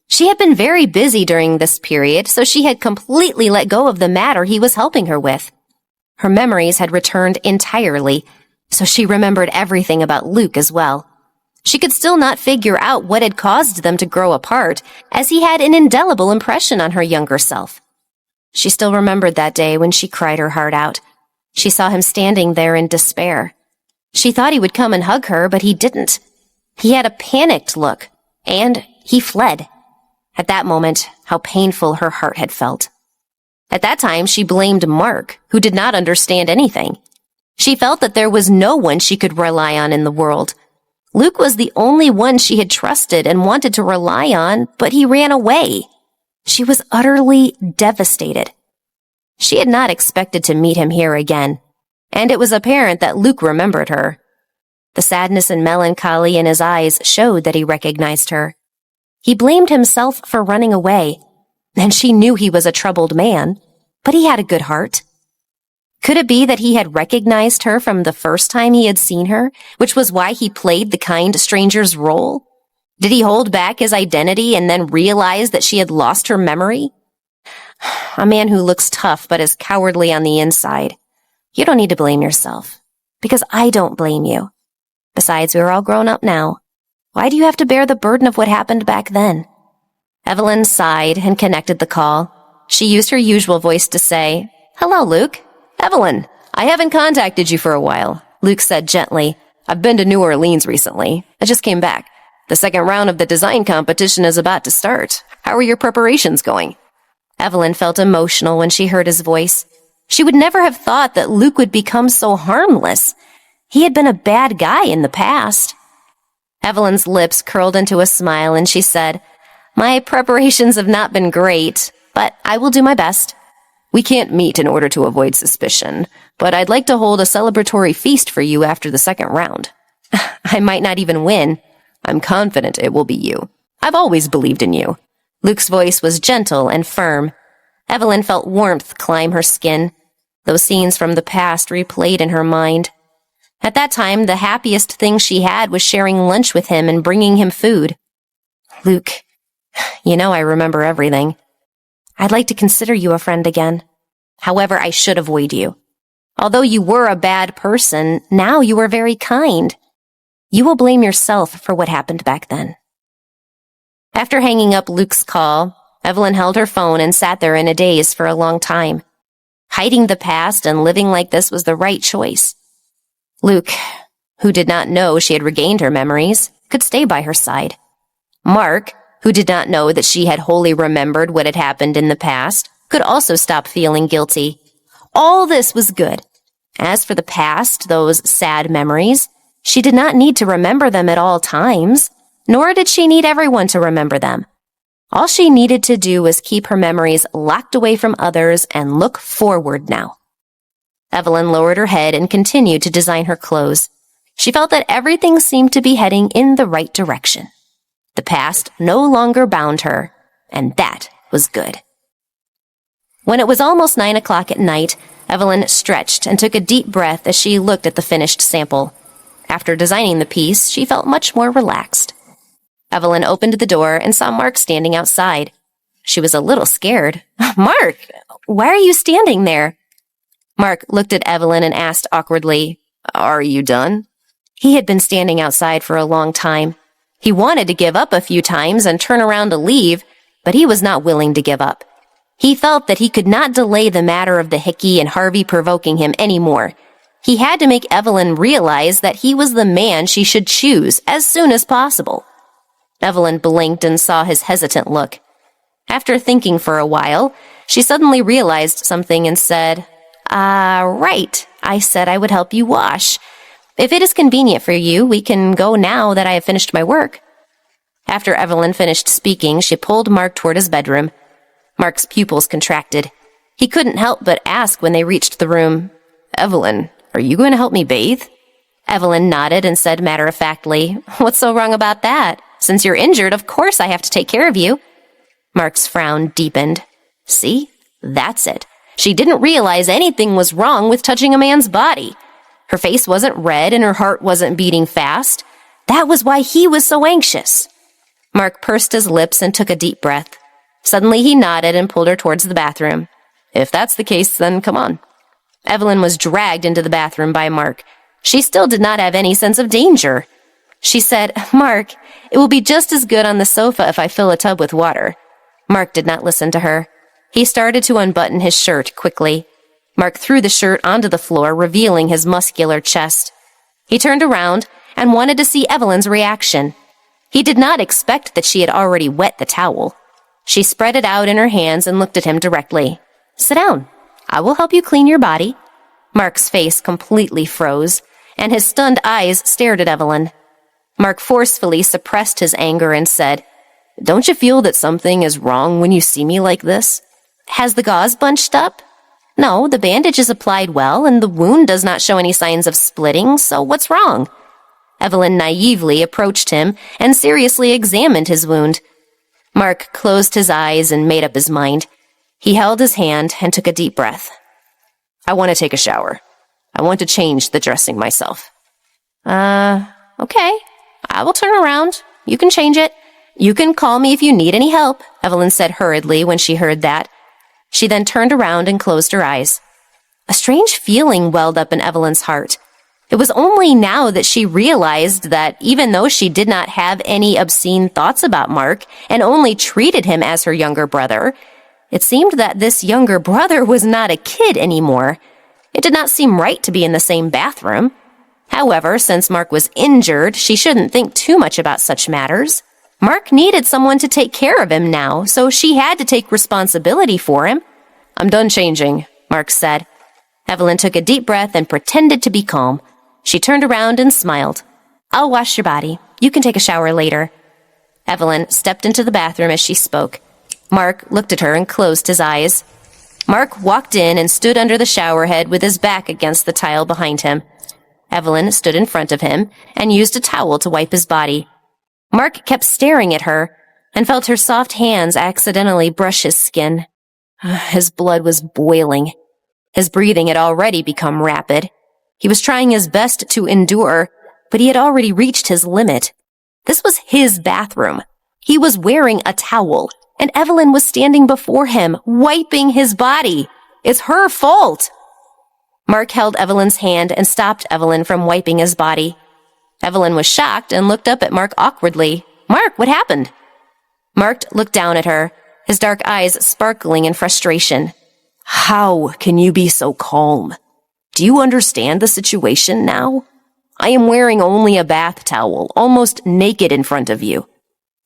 She had been very busy during this period, so she had completely let go of the matter he was helping her with. Her memories had returned entirely, so she remembered everything about Luke as well. She could still not figure out what had caused them to grow apart, as he had an indelible impression on her younger self. She still remembered that day when she cried her heart out. She saw him standing there in despair. She thought he would come and hug her, but he didn't. He had a panicked look, and he fled. At that moment, how painful her heart had felt. At that time, she blamed Mark, who did not understand anything. She felt that there was no one she could rely on in the world. Luke was the only one she had trusted and wanted to rely on, but he ran away. She was utterly devastated. She had not expected to meet him here again, and it was apparent that Luke remembered her. The sadness and melancholy in his eyes showed that he recognized her. He blamed himself for running away, and she knew he was a troubled man, but he had a good heart. Could it be that he had recognized her from the first time he had seen her, which was why he played the kind stranger's role? Did he hold back his identity and then realize that she had lost her memory? A man who looks tough but is cowardly on the inside. You don't need to blame yourself, because I don't blame you. Besides, we're all grown up now. Why do you have to bear the burden of what happened back then? Evelyn sighed and connected the call. She used her usual voice to say, "Hello, Luke." "Evelyn, I haven't contacted you for a while," Luke said gently. "I've been to New Orleans recently. I just came back. The second round of the design competition is about to start. How are your preparations going?" Evelyn felt emotional when she heard his voice. She would never have thought that Luke would become so harmless. He had been a bad guy in the past. Evelyn's lips curled into a smile and she said, "My preparations have not been great, but I will do my best. We can't meet in order to avoid suspicion, but I'd like to hold a celebratory feast for you after the second round." "I might not even win." "I'm confident it will be you. I've always believed in you." Luke's voice was gentle and firm. Evelyn felt warmth climb her skin. Those scenes from the past replayed in her mind. At that time, the happiest thing she had was sharing lunch with him and bringing him food. "Luke, you know I remember everything. I'd like to consider you a friend again. However, I should avoid you. Although you were a bad person, now you are very kind. You will blame yourself for what happened back then." After hanging up Luke's call, Evelyn held her phone and sat there in a daze for a long time. Hiding the past and living like this was the right choice. Luke, who did not know she had regained her memories, could stay by her side. Mark, who did not know that she had wholly remembered what had happened in the past, could also stop feeling guilty. All this was good. As for the past, those sad memories, she did not need to remember them at all times, nor did she need everyone to remember them. All she needed to do was keep her memories locked away from others and look forward now. Evelyn lowered her head and continued to design her clothes. She felt that everything seemed to be heading in the right direction. The past no longer bound her, and that was good. When it was almost 9 o'clock at night, Evelyn stretched and took a deep breath as she looked at the finished sample. After designing the piece, she felt much more relaxed. Evelyn opened the door and saw Mark standing outside. She was a little scared. "Mark, why are you standing there?" Mark looked at Evelyn and asked awkwardly, "Are you done?" He had been standing outside for a long time. He wanted to give up a few times and turn around to leave, but he was not willing to give up. He felt that he could not delay the matter of the Hickey and Harvey provoking him anymore. He had to make Evelyn realize that he was the man she should choose as soon as possible. Evelyn blinked and saw his hesitant look. After thinking for a while, she suddenly realized something and said, Right. I said I would help you wash. If it is convenient for you, we can go now that I have finished my work." After Evelyn finished speaking, she pulled Mark toward his bedroom. Mark's pupils contracted. He couldn't help but ask when they reached the room, "Evelyn, are you going to help me bathe?" Evelyn nodded and said matter-of-factly, "What's so wrong about that? Since you're injured, of course I have to take care of you." Mark's frown deepened. See? That's it. She didn't realize anything was wrong with touching a man's body. Her face wasn't red and her heart wasn't beating fast. That was why he was so anxious. Mark pursed his lips and took a deep breath. Suddenly he nodded and pulled her towards the bathroom. "If that's the case, then come on." Evelyn was dragged into the bathroom by Mark. She still did not have any sense of danger. She said, "Mark, it will be just as good on the sofa if I fill a tub with water." Mark did not listen to her. He started to unbutton his shirt quickly. Mark threw the shirt onto the floor, revealing his muscular chest. He turned around and wanted to see Evelyn's reaction. He did not expect that she had already wet the towel. She spread it out in her hands and looked at him directly. "Sit down. I will help you clean your body." Mark's face completely froze, and his stunned eyes stared at Evelyn. Mark forcefully suppressed his anger and said, "Don't you feel that something is wrong when you see me like this?" "Has the gauze bunched up?" "No, the bandage is applied well, and the wound does not show any signs of splitting, so what's wrong?" Evelyn naively approached him and seriously examined his wound. Mark closed his eyes and made up his mind. He held his hand and took a deep breath. "I want to take a shower. I want to change the dressing myself." Okay. I will turn around. You can change it. You can call me if you need any help," Evelyn said hurriedly when she heard that. She then turned around and closed her eyes. A strange feeling welled up in Evelyn's heart. It was only now that she realized that even though she did not have any obscene thoughts about Mark and only treated him as her younger brother, it seemed that this younger brother was not a kid anymore. It did not seem right to be in the same bathroom. However, since Mark was injured, she shouldn't think too much about such matters. Mark needed someone to take care of him now, so she had to take responsibility for him. "I'm done changing," Mark said. Evelyn took a deep breath and pretended to be calm. She turned around and smiled. "I'll wash your body. You can take a shower later." Evelyn stepped into the bathroom as she spoke. Mark looked at her and closed his eyes. Mark walked in and stood under the shower head with his back against the tile behind him. Evelyn stood in front of him and used a towel to wipe his body. Mark kept staring at her and felt her soft hands accidentally brush his skin. His blood was boiling. His breathing had already become rapid. He was trying his best to endure, but he had already reached his limit. This was his bathroom. He was wearing a towel, and Evelyn was standing before him, wiping his body. It's her fault. Mark held Evelyn's hand and stopped Evelyn from wiping his body. Evelyn was shocked and looked up at Mark awkwardly. "Mark, what happened?" Mark looked down at her, his dark eyes sparkling in frustration. "How can you be so calm? Do you understand the situation now? I am wearing only a bath towel, almost naked in front of you.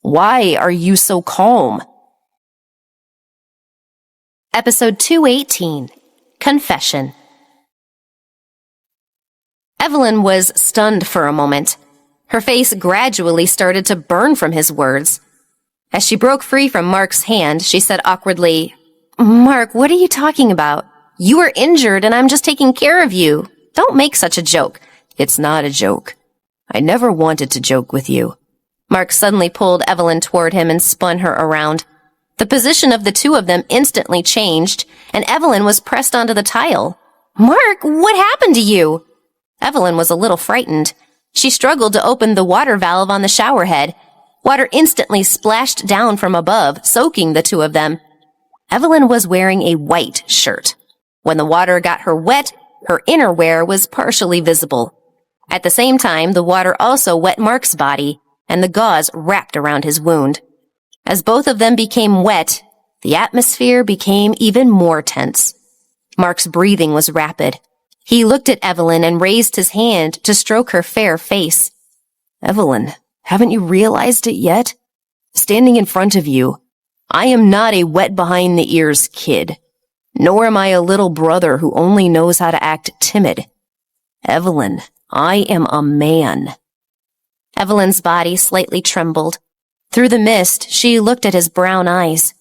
Why are you so calm?" Episode 218, Confession. Evelyn was stunned for a moment. Her face gradually started to burn from his words. As she broke free from Mark's hand, she said awkwardly, "Mark, what are you talking about? You are injured and I'm just taking care of you. Don't make such a joke." "It's not a joke. I never wanted to joke with you." Mark suddenly pulled Evelyn toward him and spun her around. The position of the two of them instantly changed, and Evelyn was pressed onto the tile. "Mark, what happened to you?" Evelyn was a little frightened. She struggled to open the water valve on the shower head. Water instantly splashed down from above, soaking the two of them. Evelyn was wearing a white shirt. When the water got her wet, her innerwear was partially visible. At the same time, the water also wet Mark's body, and the gauze wrapped around his wound. As both of them became wet, the atmosphere became even more tense. Mark's breathing was rapid. He looked at Evelyn and raised his hand to stroke her fair face. "Evelyn, haven't you realized it yet? Standing in front of you, I am not a wet-behind-the-ears kid, nor am I a little brother who only knows how to act timid. Evelyn, I am a man." Evelyn's body slightly trembled. Through the mist, she looked at his brown eyes.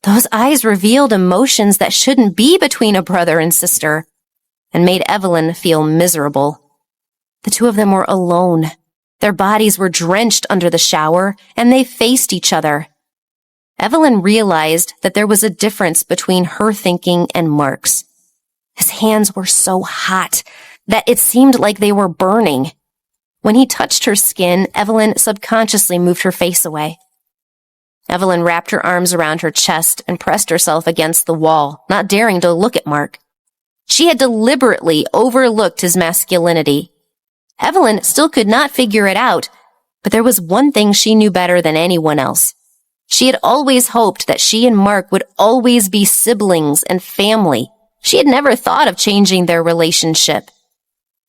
Those eyes revealed emotions that shouldn't be between a brother and sister, and made Evelyn feel miserable. The two of them were alone. Their bodies were drenched under the shower, and they faced each other. Evelyn realized that there was a difference between her thinking and Mark's. His hands were so hot that it seemed like they were burning. When he touched her skin, Evelyn subconsciously moved her face away. Evelyn wrapped her arms around her chest and pressed herself against the wall, not daring to look at Mark. She had deliberately overlooked his masculinity. Evelyn still could not figure it out, but there was one thing she knew better than anyone else. She had always hoped that she and Mark would always be siblings and family. She had never thought of changing their relationship.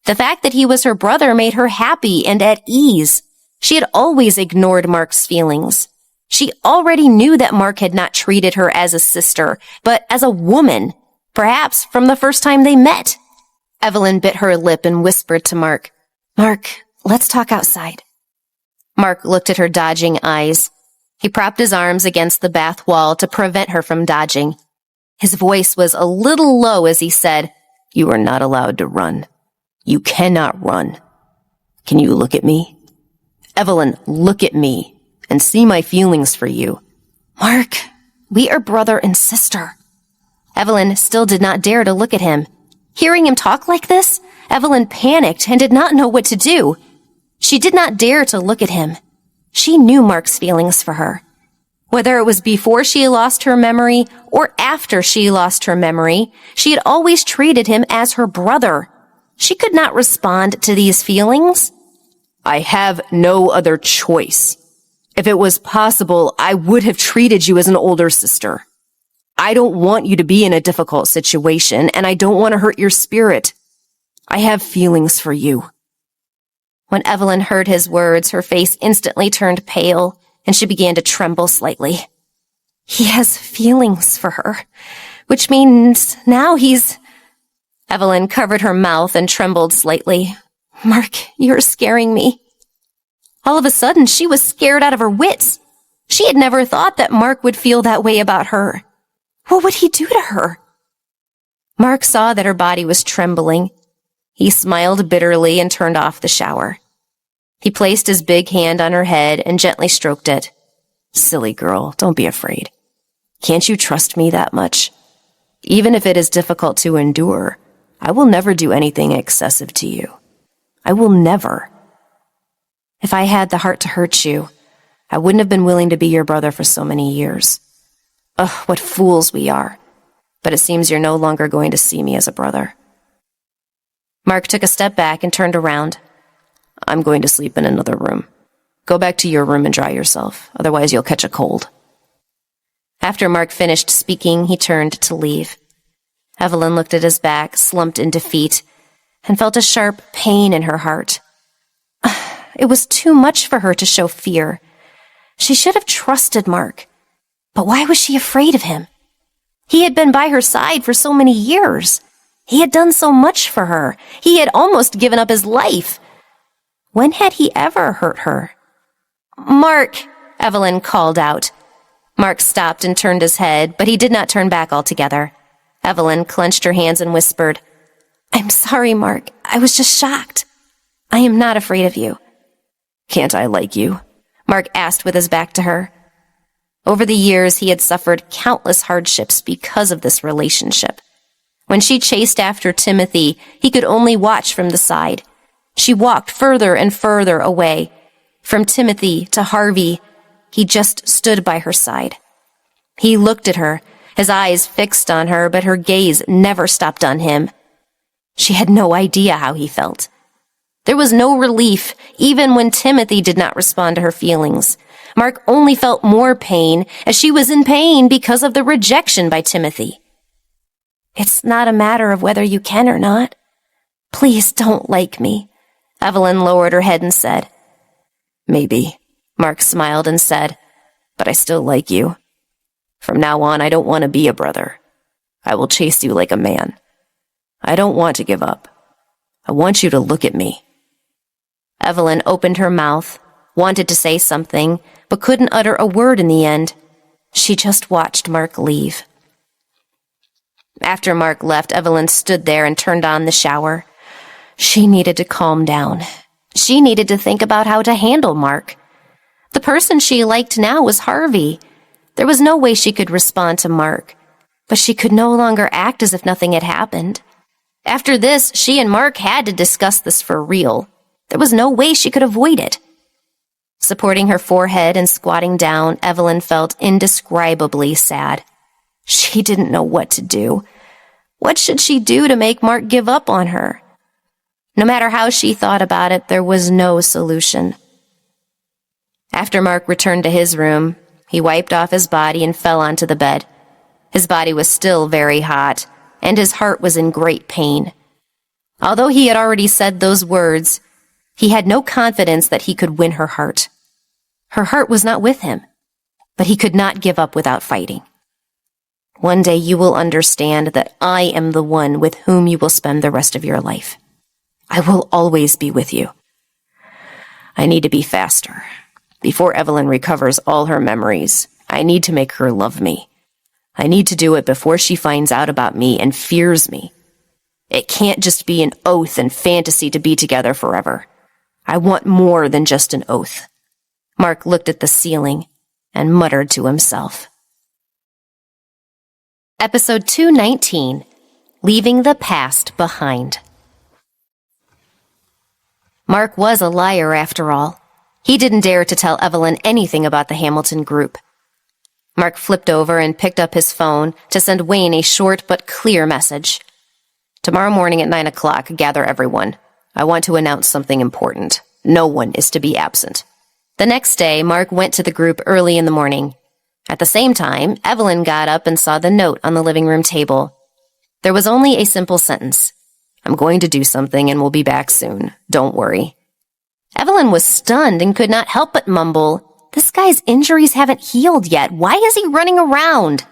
The fact that he was her brother made her happy and at ease. She had always ignored Mark's feelings. She already knew that Mark had not treated her as a sister, but as a woman, perhaps from the first time they met. Evelyn bit her lip and whispered to Mark, "Mark, let's talk outside." Mark looked at her dodging eyes. He propped his arms against the bath wall to prevent her from dodging. His voice was a little low as he said, "You are not allowed to run. You cannot run. Can you look at me? Evelyn, look at me and see my feelings for you." "Mark, we are brother and sister." Evelyn still did not dare to look at him. Hearing him talk like this, Evelyn panicked and did not know what to do. She did not dare to look at him. She knew Mark's feelings for her. Whether it was before she lost her memory or after she lost her memory, she had always treated him as her brother. She could not respond to these feelings. "I have no other choice. If it was possible, I would have treated you as an older sister. I don't want you to be in a difficult situation, and I don't want to hurt your spirit. I have feelings for you." When Evelyn heard his words, her face instantly turned pale, and she began to tremble slightly. He has feelings for her, which means now he's... Evelyn covered her mouth and trembled slightly. "Mark, you're scaring me." All of a sudden, she was scared out of her wits. She had never thought that Mark would feel that way about her. What would he do to her? Mark saw that her body was trembling. He smiled bitterly and turned off the shower. He placed his big hand on her head and gently stroked it. "Silly girl, don't be afraid. Can't you trust me that much? Even if it is difficult to endure, I will never do anything excessive to you. I will never. If I had the heart to hurt you, I wouldn't have been willing to be your brother for so many years. Ugh, what fools we are. But it seems you're no longer going to see me as a brother." Mark took a step back and turned around. "I'm going to sleep in another room. Go back to your room and dry yourself, otherwise you'll catch a cold." After Mark finished speaking, he turned to leave. Evelyn looked at his back, slumped in defeat, and felt a sharp pain in her heart. It was too much for her to show fear. She should have trusted Mark. But why was she afraid of him? He had been by her side for so many years. He had done so much for her. He had almost given up his life. When had he ever hurt her? "Mark," Evelyn called out. Mark stopped and turned his head, but he did not turn back altogether. Evelyn clenched her hands and whispered, "I'm sorry, Mark. I was just shocked. I am not afraid of you." "Can't I like you?" Mark asked with his back to her. Over the years, he had suffered countless hardships because of this relationship. When she chased after Timothy, he could only watch from the side. She walked further and further away. From Timothy to Harvey, he just stood by her side. He looked at her, his eyes fixed on her, but her gaze never stopped on him. She had no idea how he felt. There was no relief, even when Timothy did not respond to her feelings. Mark only felt more pain, as she was in pain because of the rejection by Timothy. "It's not a matter of whether you can or not. Please don't like me," Evelyn lowered her head and said. "Maybe," Mark smiled and said, "but I still like you. From now on, I don't want to be a brother. I will chase you like a man. I don't want to give up. I want you to look at me." Evelyn opened her mouth, wanted to say something, but couldn't utter a word in the end. She just watched Mark leave. After Mark left, Evelyn stood there and turned on the shower. She needed to calm down. She needed to think about how to handle Mark. The person she liked now was Harvey. There was no way she could respond to Mark, but she could no longer act as if nothing had happened. After this, she and Mark had to discuss this for real. There was no way she could avoid it. Supporting her forehead and squatting down, Evelyn felt indescribably sad. She didn't know what to do. What should she do to make Mark give up on her? No matter how she thought about it, there was no solution. After Mark returned to his room, he wiped off his body and fell onto the bed. His body was still very hot, and his heart was in great pain. Although he had already said those words, He had no confidence that he could win her heart. Her heart was not with him, but he could not give up without fighting. One day you will understand that I am the one with whom you will spend the rest of your life. I will always be with you. I need to be faster. Before Evelyn recovers all her memories, I need to make her love me. I need to do it before she finds out about me and fears me. It can't just be an oath and fantasy to be together forever. I want more than just an oath. Mark looked at the ceiling and muttered to himself. Episode 219, Leaving the Past Behind. Mark was a liar after all. He didn't dare to tell Evelyn anything about the Hamilton group. Mark flipped over and picked up his phone to send Wayne a short but clear message. Tomorrow morning at 9 o'clock, gather everyone. I want to announce something important. No one is to be absent. The next day, Mark went to the group early in the morning. At the same time, Evelyn got up and saw the note on the living room table. There was only a simple sentence. I'm going to do something and we'll be back soon. Don't worry. Evelyn was stunned and could not help but mumble, This guy's injuries haven't healed yet. Why is he running around?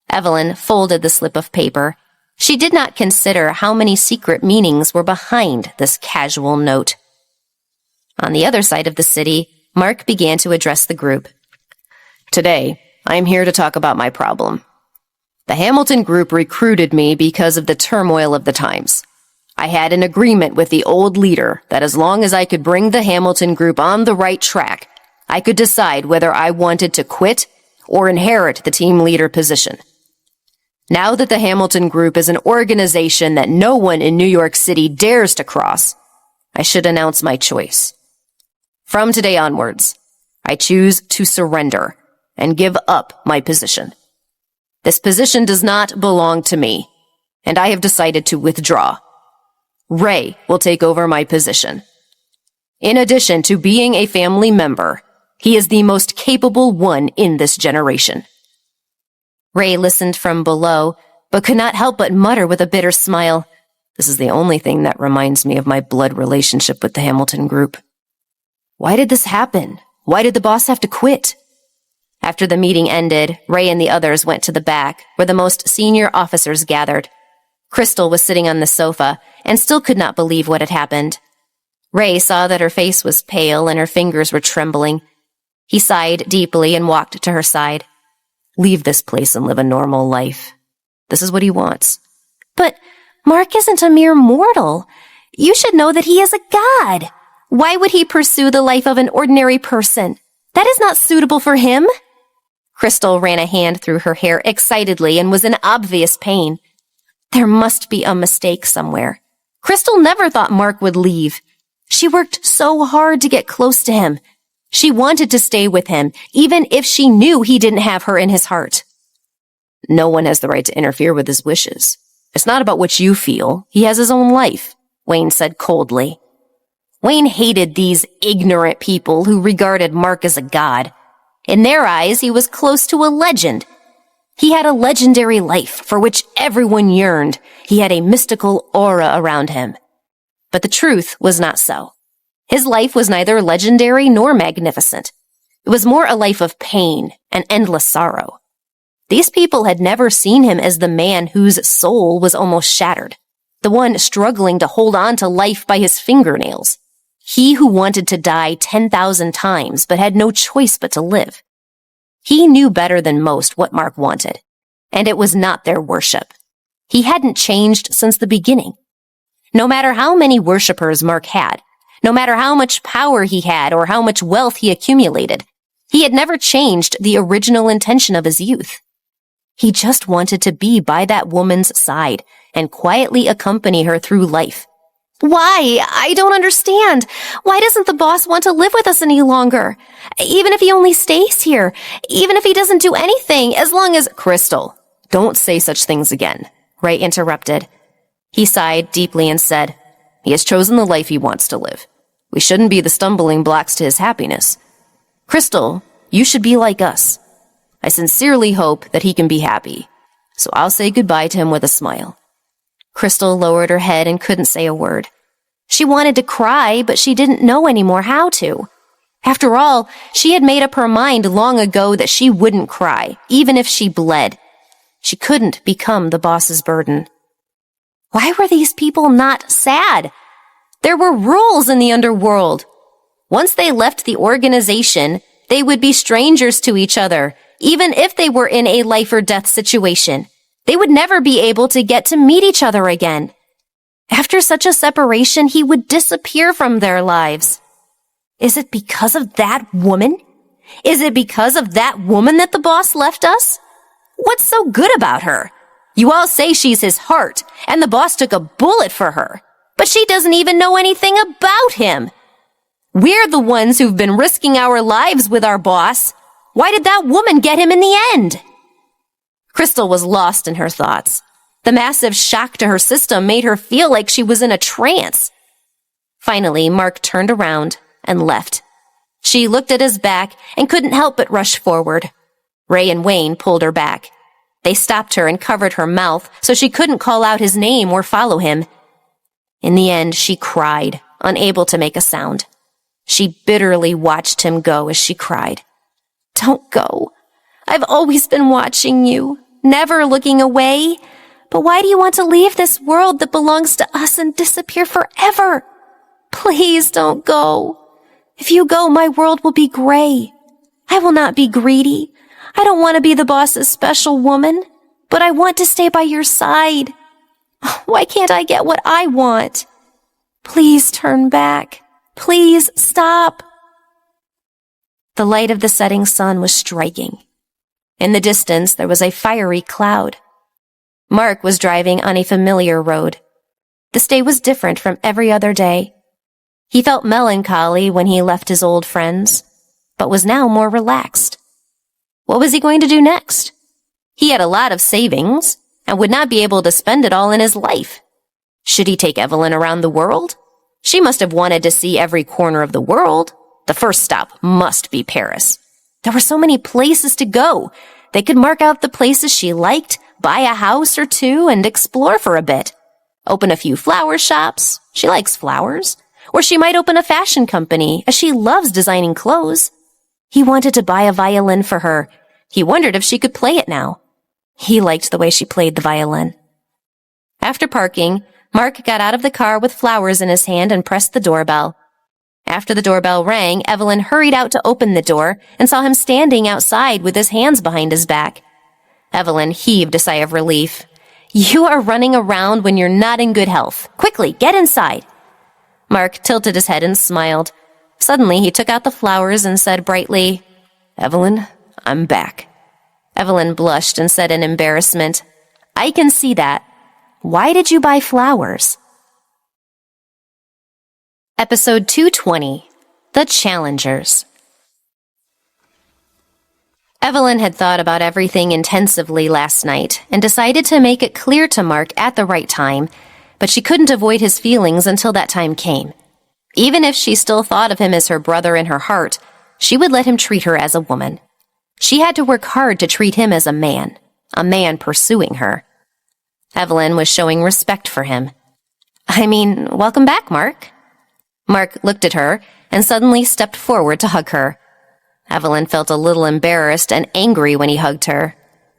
Evelyn folded the slip of paper. She did not consider how many secret meanings were behind this casual note. On the other side of the city, Mark began to address the group. Today, I am here to talk about my problem. The Hamilton group recruited me because of the turmoil of the times. I had an agreement with the old leader that as long as I could bring the Hamilton group on the right track, I could decide whether I wanted to quit or inherit the team leader position. Now that the Hamilton group is an organization that no one in New York City dares to cross, I should announce my choice. From today onwards, I choose to surrender and give up my position. This position does not belong to me, and I have decided to withdraw. Ray will take over my position. In addition to being a family member, he is the most capable one in this generation. Ray listened from below, but could not help but mutter with a bitter smile, This is the only thing that reminds me of my blood relationship with the Hamilton group. Why did this happen? Why did the boss have to quit? After the meeting ended, Ray and the others went to the back, where the most senior officers gathered. Crystal was sitting on the sofa and still could not believe what had happened. Ray saw that her face was pale and her fingers were trembling. He sighed deeply and walked to her side. Leave this place and live a normal life. This is what he wants.
But Mark isn't a mere mortal. You should know that he is a god. Why would he pursue the life of an ordinary person? That is not suitable for him.
Crystal ran a hand through her hair excitedly and was in obvious pain.
There must be a mistake somewhere. Crystal never thought Mark would leave. She worked so hard to get close to him. She wanted to stay with him, even if she knew he didn't have her in his heart.
No one has the right to interfere with his wishes. It's not about what you feel. He has his own life, Wayne said coldly. Wayne hated these ignorant people who regarded Mark as a god. In their eyes, he was close to a legend. He had a legendary life for which everyone yearned. He had a mystical aura around him. But the truth was not so. His life was neither legendary nor magnificent. It was more a life of pain and endless sorrow. These people had never seen him as the man whose soul was almost shattered, the one struggling to hold on to life by his fingernails. He who wanted to die 10,000 times but had no choice but to live. He knew better than most what Mark wanted, and it was not their worship. He hadn't changed since the beginning. No matter how many worshippers Mark had, no matter how much power he had or how much wealth he accumulated, he had never changed the original intention of his youth. He just wanted to be by that woman's side and quietly accompany her through life.
Why? I don't understand. Why doesn't the boss want to live with us any longer? Even if he only stays here, even if he doesn't do anything, as long as—
Crystal, don't say such things again, Ray interrupted. He sighed deeply and said, He has chosen the life he wants to live. We shouldn't be the stumbling blocks to his happiness. Crystal, you should be like us. I sincerely hope that he can be happy, so I'll say goodbye to him with a smile. Crystal lowered her head and couldn't say a word.
She wanted to cry, but she didn't know anymore how to. After all, she had made up her mind long ago that she wouldn't cry, even if she bled. She couldn't become the boss's burden. Why were these people not sad? There were rules in the underworld. Once they left the organization, they would be strangers to each other, even if they were in a life or death situation. They would never be able to get to meet each other again. After such a separation, he would disappear from their lives. Is it because of that woman? Is it because of that woman that the boss left us? What's so good about her? You all say she's his heart, and the boss took a bullet for her. But she doesn't even know anything about him. We're the ones who've been risking our lives with our boss. Why did that woman get him in the end? Crystal was lost in her thoughts. The massive shock to her system made her feel like she was in a trance. Finally, Mark turned around and left. She looked at his back and couldn't help but rush forward. Ray and Wayne pulled her back. They stopped her and covered her mouth so she couldn't call out his name or follow him. In the end, she cried, unable to make a sound. She bitterly watched him go as she cried. Don't go. I've always been watching you, never looking away. But why do you want to leave this world that belongs to us and disappear forever? Please don't go. If you go, my world will be gray. I will not be greedy. I don't want to be the boss's special woman, but I want to stay by your side. Why can't I get what I want? Please turn back. Please stop. The light of the setting sun was striking. In the distance, there was a fiery cloud. Mark was driving on a familiar road. This day was different from every other day. He felt melancholy when he left his old friends, but was now more relaxed. What was he going to do next? He had a lot of savings and would not be able to spend it all in his life. Should he take Evelyn around the world? She must have wanted to see every corner of the world. The first stop must be Paris. There were so many places to go. They could mark out the places she liked, buy a house or two, and explore for a bit. Open a few flower shops. She likes flowers. Or she might open a fashion company, as she loves designing clothes. He wanted to buy a violin for her. He wondered if she could play it now. He liked the way she played the violin. After parking, Mark got out of the car with flowers in his hand and pressed the doorbell. After the doorbell rang, Evelyn hurried out to open the door and saw him standing outside with his hands behind his back. Evelyn heaved a sigh of relief. You are running around when you're not in good health. Quickly, get inside. Mark tilted his head and smiled. Suddenly, he took out the flowers and said brightly, Evelyn, I'm back. Evelyn blushed and said in embarrassment, I can see that. Why did you buy flowers? Episode 220, The Challengers. Evelyn had thought about everything intensively last night and decided to make it clear to Mark at the right time, but she couldn't avoid his feelings until that time came. Even if she still thought of him as her brother in her heart, she would let him treat her as a woman. She had to work hard to treat him as a man pursuing her. Evelyn was showing respect for him. Welcome back, Mark. Mark looked at her and suddenly stepped forward to hug her. Evelyn felt a little embarrassed and angry when he hugged her.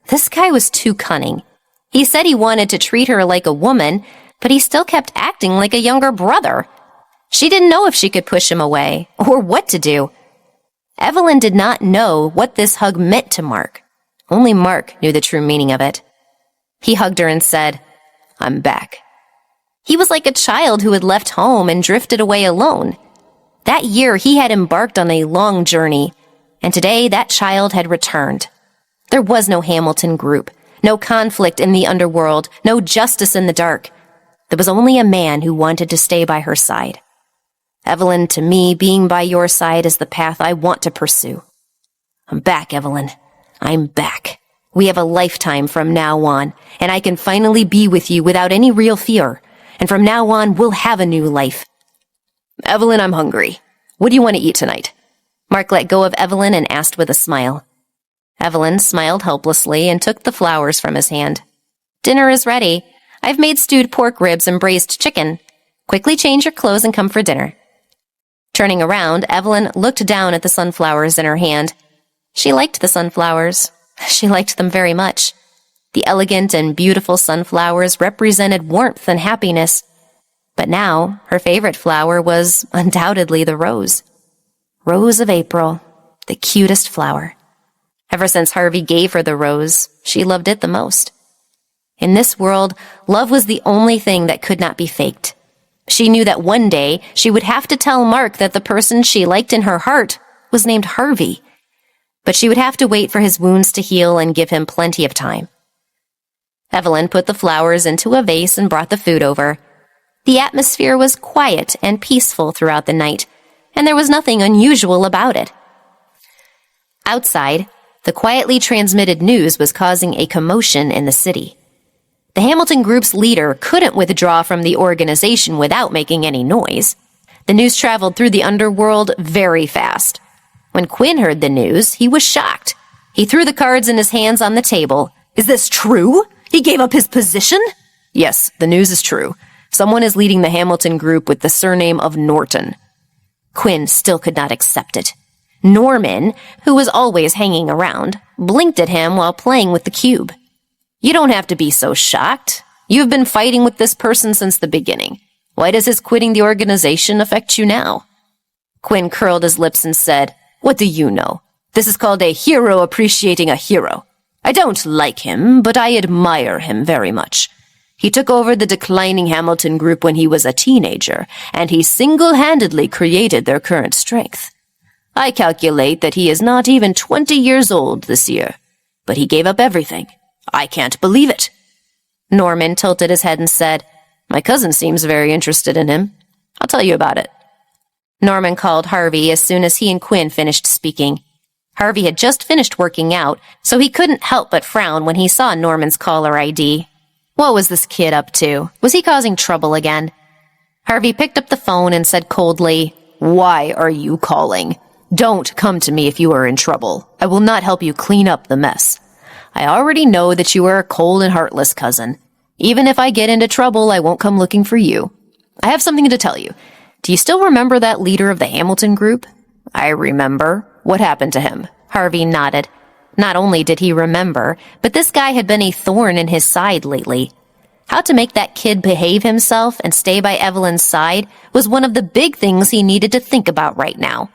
This guy was too cunning. He said he wanted to treat her like a woman, but he still kept acting like a younger brother. She didn't know if she could push him away or what to do. Evelyn did not know what this hug meant to Mark. Only Mark knew the true meaning of it. He hugged her and said, I'm back. He was like a child who had left home and drifted away alone. That year he had embarked on a long journey, and today that child had returned. There was no Hamilton group, no conflict in the underworld, no justice in the dark. There was only a man who wanted to stay by her side. Evelyn, to me, being by your side is the path I want to pursue. I'm back, Evelyn. I'm back. We have a lifetime from now on, and I can finally be with you without any real fear. And from now on, we'll have a new life. Evelyn, I'm hungry. What do you want to eat tonight? Mark let go of Evelyn and asked with a smile. Evelyn smiled helplessly and took the flowers from his hand. Dinner is ready. I've made stewed pork ribs and braised chicken.
Quickly change your clothes and come for dinner." Turning around, Evelyn looked down at the sunflowers in her hand. She liked the sunflowers. She liked them very much. The elegant and beautiful sunflowers represented warmth and happiness. But now, her favorite flower was undoubtedly the rose. Rose of April, the cutest flower. Ever since Harvey gave her the rose, she loved it the most. In this world, love was the only thing that could not be faked. She knew that one day she would have to tell Mark that the person she liked in her heart was named Harvey. But she would have to wait for his wounds to heal and give him plenty of time. Evelyn put the flowers into a vase and brought the food over. The atmosphere was quiet and peaceful throughout the night, and there was nothing unusual about it. Outside, the quietly transmitted news was causing a commotion in the city. The Hamilton Group's leader couldn't withdraw from the organization without making any noise. The news traveled through the underworld very fast. When Quinn heard the news, he was shocked. He threw the cards in his hands on the table.
"Is this true? He gave up his position?"
"Yes, the news is true. Someone is leading the Hamilton Group with the surname of Norton." Quinn still could not accept it. Norman, who was always hanging around, blinked at him while playing with the cube. "You don't have to be so shocked. You've been fighting with this person since the beginning. Why does his quitting the organization affect you now?" Quinn curled his lips and said, "What do you know? This is called a hero appreciating a hero. I don't like him, but I admire him very much. He took over the declining Hamilton Group when he was a teenager, and he single-handedly created their current strength. I calculate that he is not even 20 years old this year, but he gave up everything. I can't believe it." Norman tilted his head and said, "My cousin seems very interested in him. I'll tell you about it." Norman called Harvey as soon as he and Quinn finished speaking. Harvey had just finished working out, so he couldn't help but frown when he saw Norman's caller ID. What was this kid up to? Was he causing trouble again? Harvey picked up the phone and said coldly, "Why are you calling? Don't come to me if you are in trouble. I will not help you clean up the mess. I already know that you are a cold and heartless cousin. Even if I get into trouble, I won't come looking for you. I have something to tell you. Do you still remember that leader of the Hamilton Group?" "I remember. What happened to him?" Harvey nodded. Not only did he remember, but this guy had been a thorn in his side lately. How to make that kid behave himself and stay by Evelyn's side was one of the big things he needed to think about right now.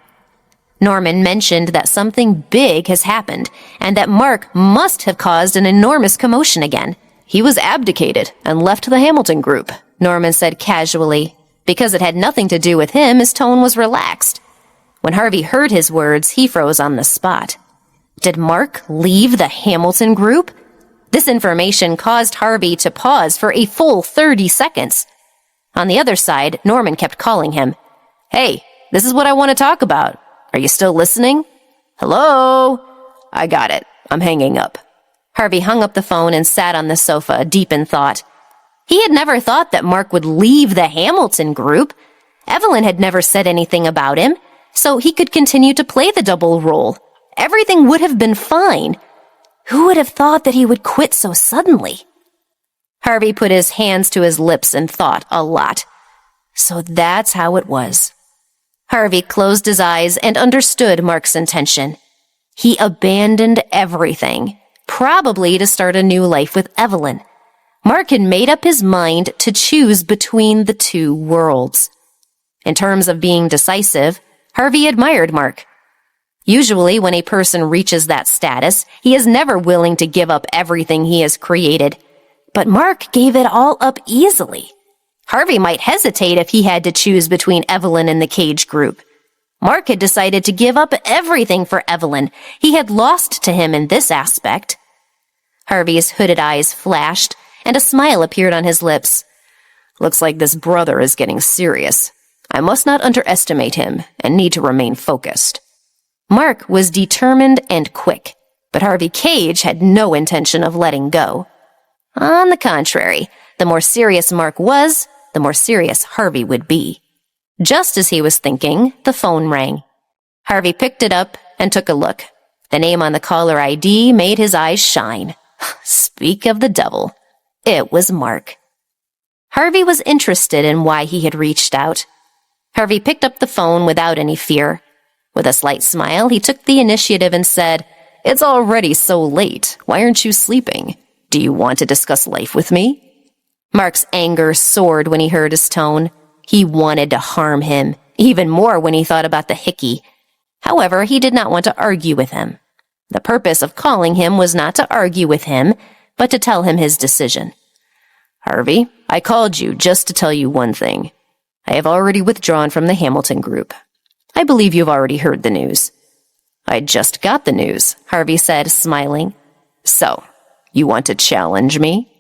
Norman mentioned that something big has happened, and that Mark must have caused an enormous commotion again. "He was abdicated and left the Hamilton Group," Norman said casually. Because it had nothing to do with him, his tone was relaxed. When Harvey heard his words, he froze on the spot. Did Mark leave the Hamilton Group? This information caused Harvey to pause for a full 30 seconds. On the other side, Norman kept calling him. "Hey, this is what I want to talk about. Are you still listening? Hello? I got it. I'm hanging up." Harvey hung up the phone and sat on the sofa, deep in thought. He had never thought that Mark would leave the Hamilton Group. Evelyn had never said anything about him, so he could continue to play the double role. Everything would have been fine. Who would have thought that he would quit so suddenly? Harvey put his hands to his lips and thought a lot. So that's how it was. Harvey closed his eyes and understood Mark's intention. He abandoned everything, probably to start a new life with Evelyn. Mark had made up his mind to choose between the two worlds. In terms of being decisive, Harvey admired Mark. Usually, when a person reaches that status, he is never willing to give up everything he has created. But Mark gave it all up easily. Harvey might hesitate if he had to choose between Evelyn and the Cage Group. Mark had decided to give up everything for Evelyn. He had lost to him in this aspect. Harvey's hooded eyes flashed, and a smile appeared on his lips. "Looks like this brother is getting serious. I must not underestimate him and need to remain focused." Mark was determined and quick, but Harvey Cage had no intention of letting go. On the contrary, the more serious Mark was, the more serious Harvey would be. Just as he was thinking, the phone rang. Harvey picked it up and took a look. The name on the caller ID made his eyes shine. Speak of the devil. It was Mark.
Harvey was interested in why he had reached out. Harvey picked up the phone without any fear. With a slight smile, he took the initiative and said, "It's already so late. Why aren't you sleeping? Do you want to discuss life with me?" Mark's anger soared when he heard his tone. He wanted to harm him, even more when he thought about the hickey. However, he did not want to argue with him. The purpose of calling him was not to argue with him, but to tell him his decision. "Harvey, I called you just to tell you one thing. I have already withdrawn from the Hamilton group. I believe you've already heard the news." "I just got the news," Harvey said, smiling. "So, you want to challenge me?"